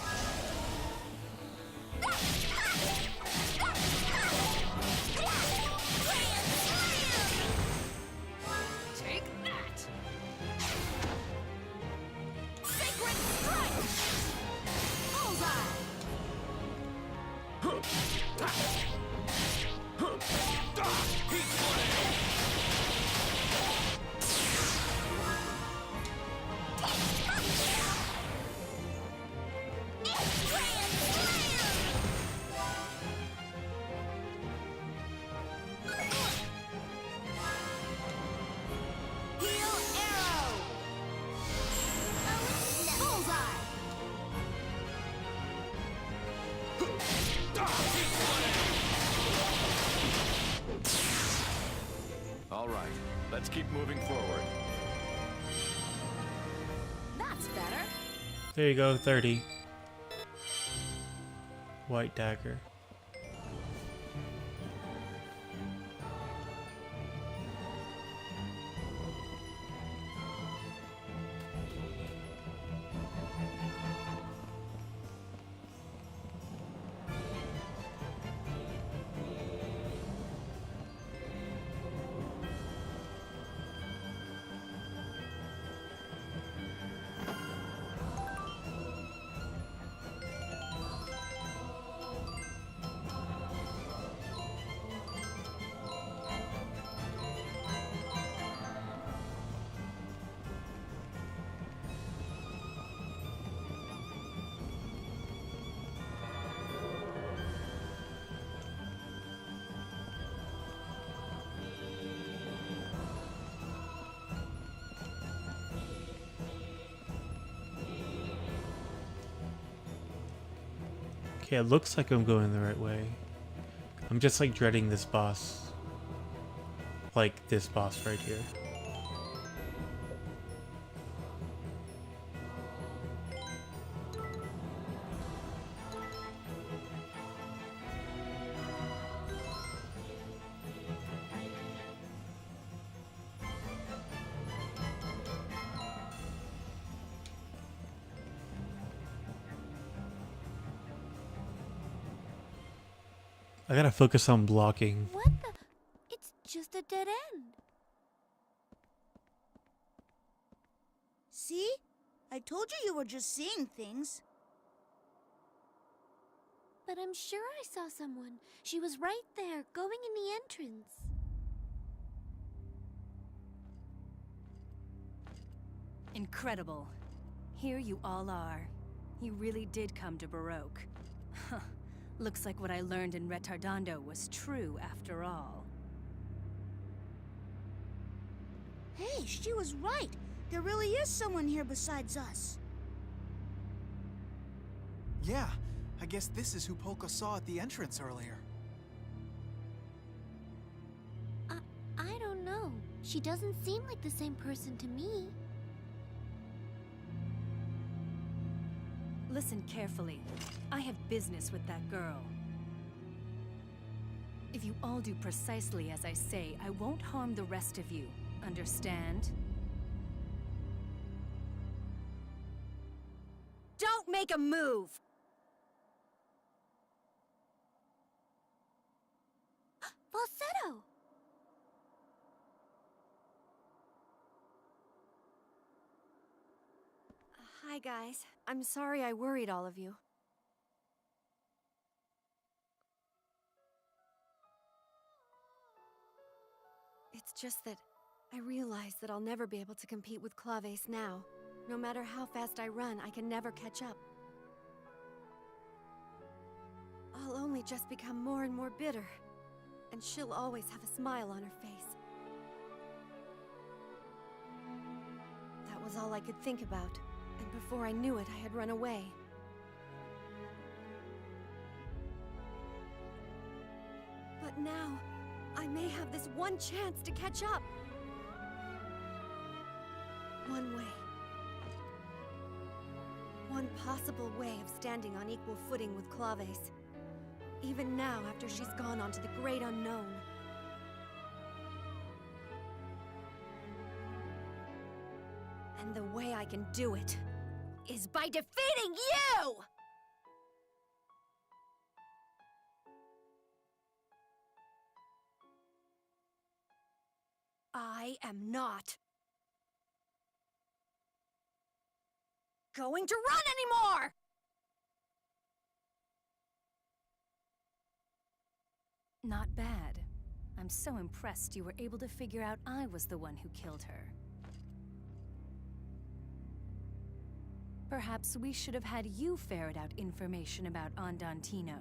S2: Take that! Sacred strike! Bullseye!
S5: Heal arrow! Bullseye!
S10: All right, let's keep moving forward.
S2: That's better.
S1: There you go, 30. White dagger. Okay, it looks like I'm going the right way. I'm just like dreading this boss. Like this boss right here. I gotta focus on blocking.
S7: What the? It's just a dead end.
S5: See? I told you were just seeing things.
S7: But I'm sure I saw someone. She was right there, going in the entrance.
S11: Incredible. Here you all are. You really did come to Baroque. Huh. Looks like what I learned in Retardando was true after all.
S5: Hey, she was right. There really is someone here besides us.
S3: Yeah, I guess this is who Polka saw at the entrance earlier.
S7: I don't know. She doesn't seem like the same person to me.
S11: Listen carefully. I have business with that girl. If you all do precisely as I say, I won't harm the rest of you. Understand? Don't make a move!
S7: Falsetto!
S9: Hi, guys. I'm sorry I worried all of you. It's just that I realize that I'll never be able to compete with Claves now. No matter how fast I run, I can never catch up. I'll only just become more and more bitter. And she'll always have a smile on her face. That was all I could think about. And before I knew it, I had run away. But now, I may have this one chance to catch up. One way. One possible way of standing on equal footing with Claves. Even now, after she's gone on to the great unknown. And the way I can do it is by defeating you! I am not going to run anymore!
S11: Not bad. I'm so impressed you were able to figure out I was the one who killed her. Perhaps we should have had you ferret out information about Andantino.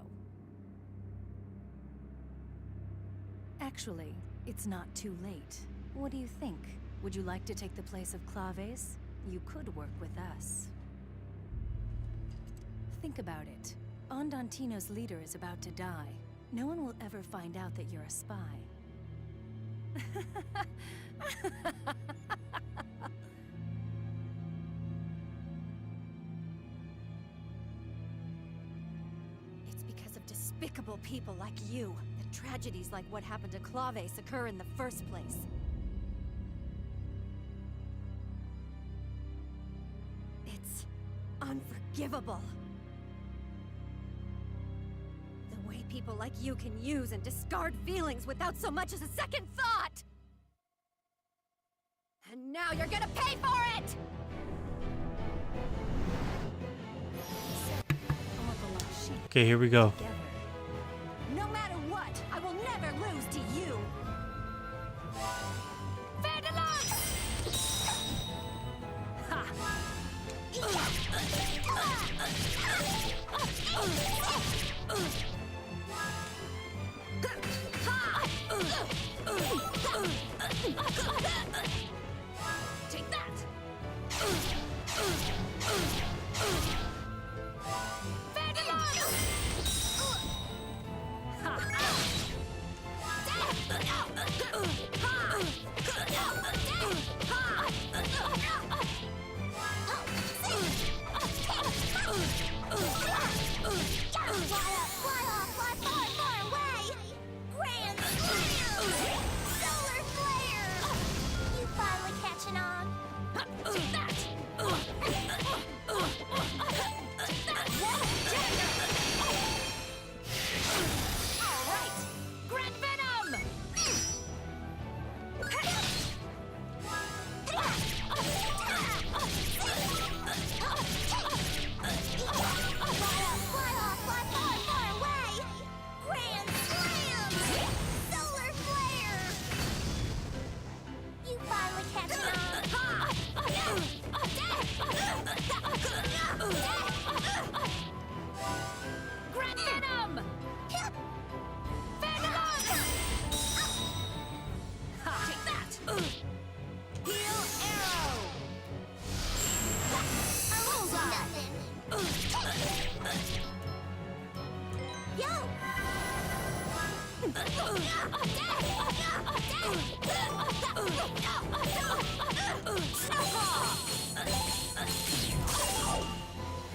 S11: Actually, it's not too late. What do you think? Would you like to take the place of Claves? You could work with us. Think about it. Andantino's leader is about to die. No one will ever find out that you're a spy.
S9: It's because of despicable people like you that tragedies like what happened to Claves occur in the first place. It's unforgivable. The way people like you can use and discard feelings without so much as a second thought! And now you're gonna pay for it!
S1: Okay, here we go.
S9: No matter what, I will never lose to you! Vandalon! Ha! Take that!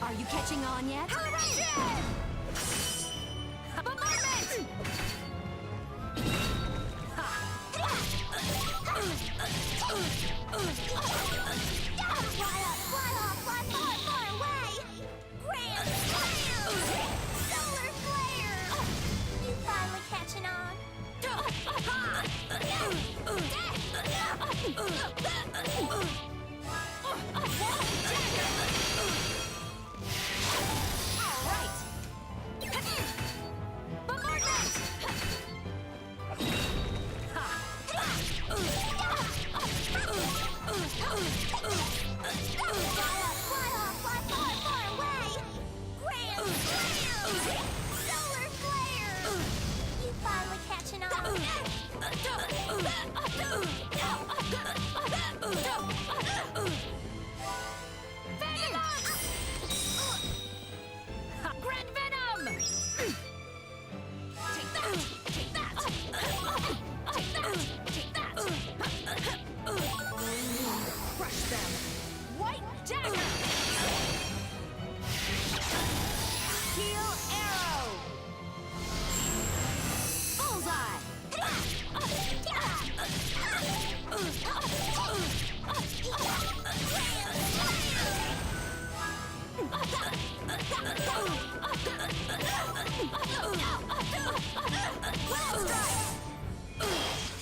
S9: Are you catching on yet? Bombardment!
S7: catching on?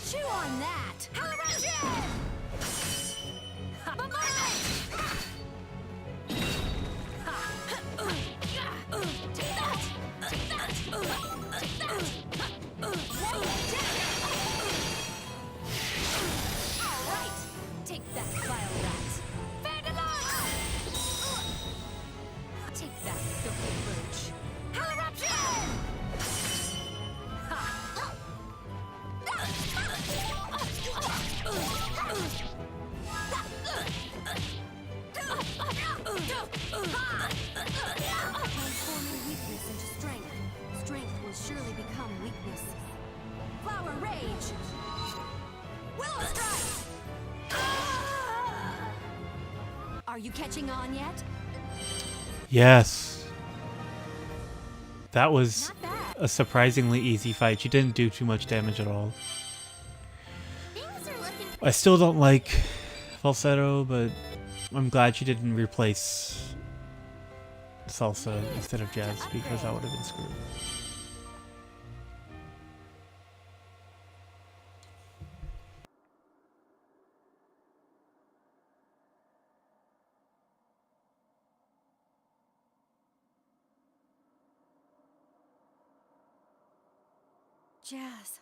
S11: Chew on that!
S9: Take that, vile rat. Take that, filthy roach.
S11: Transforming weakness into strength. Strength will surely become weakness. Flower Rage! Willow Strike! Are you catching on yet?
S1: Yes. That was
S11: Not bad.
S1: a surprisingly easy fight. She didn't do too much damage at all.
S7: Things are looking
S1: I still don't like falsetto, but I'm glad she didn't replace salsa instead of jazz, because I would have been screwed.
S11: Jazz.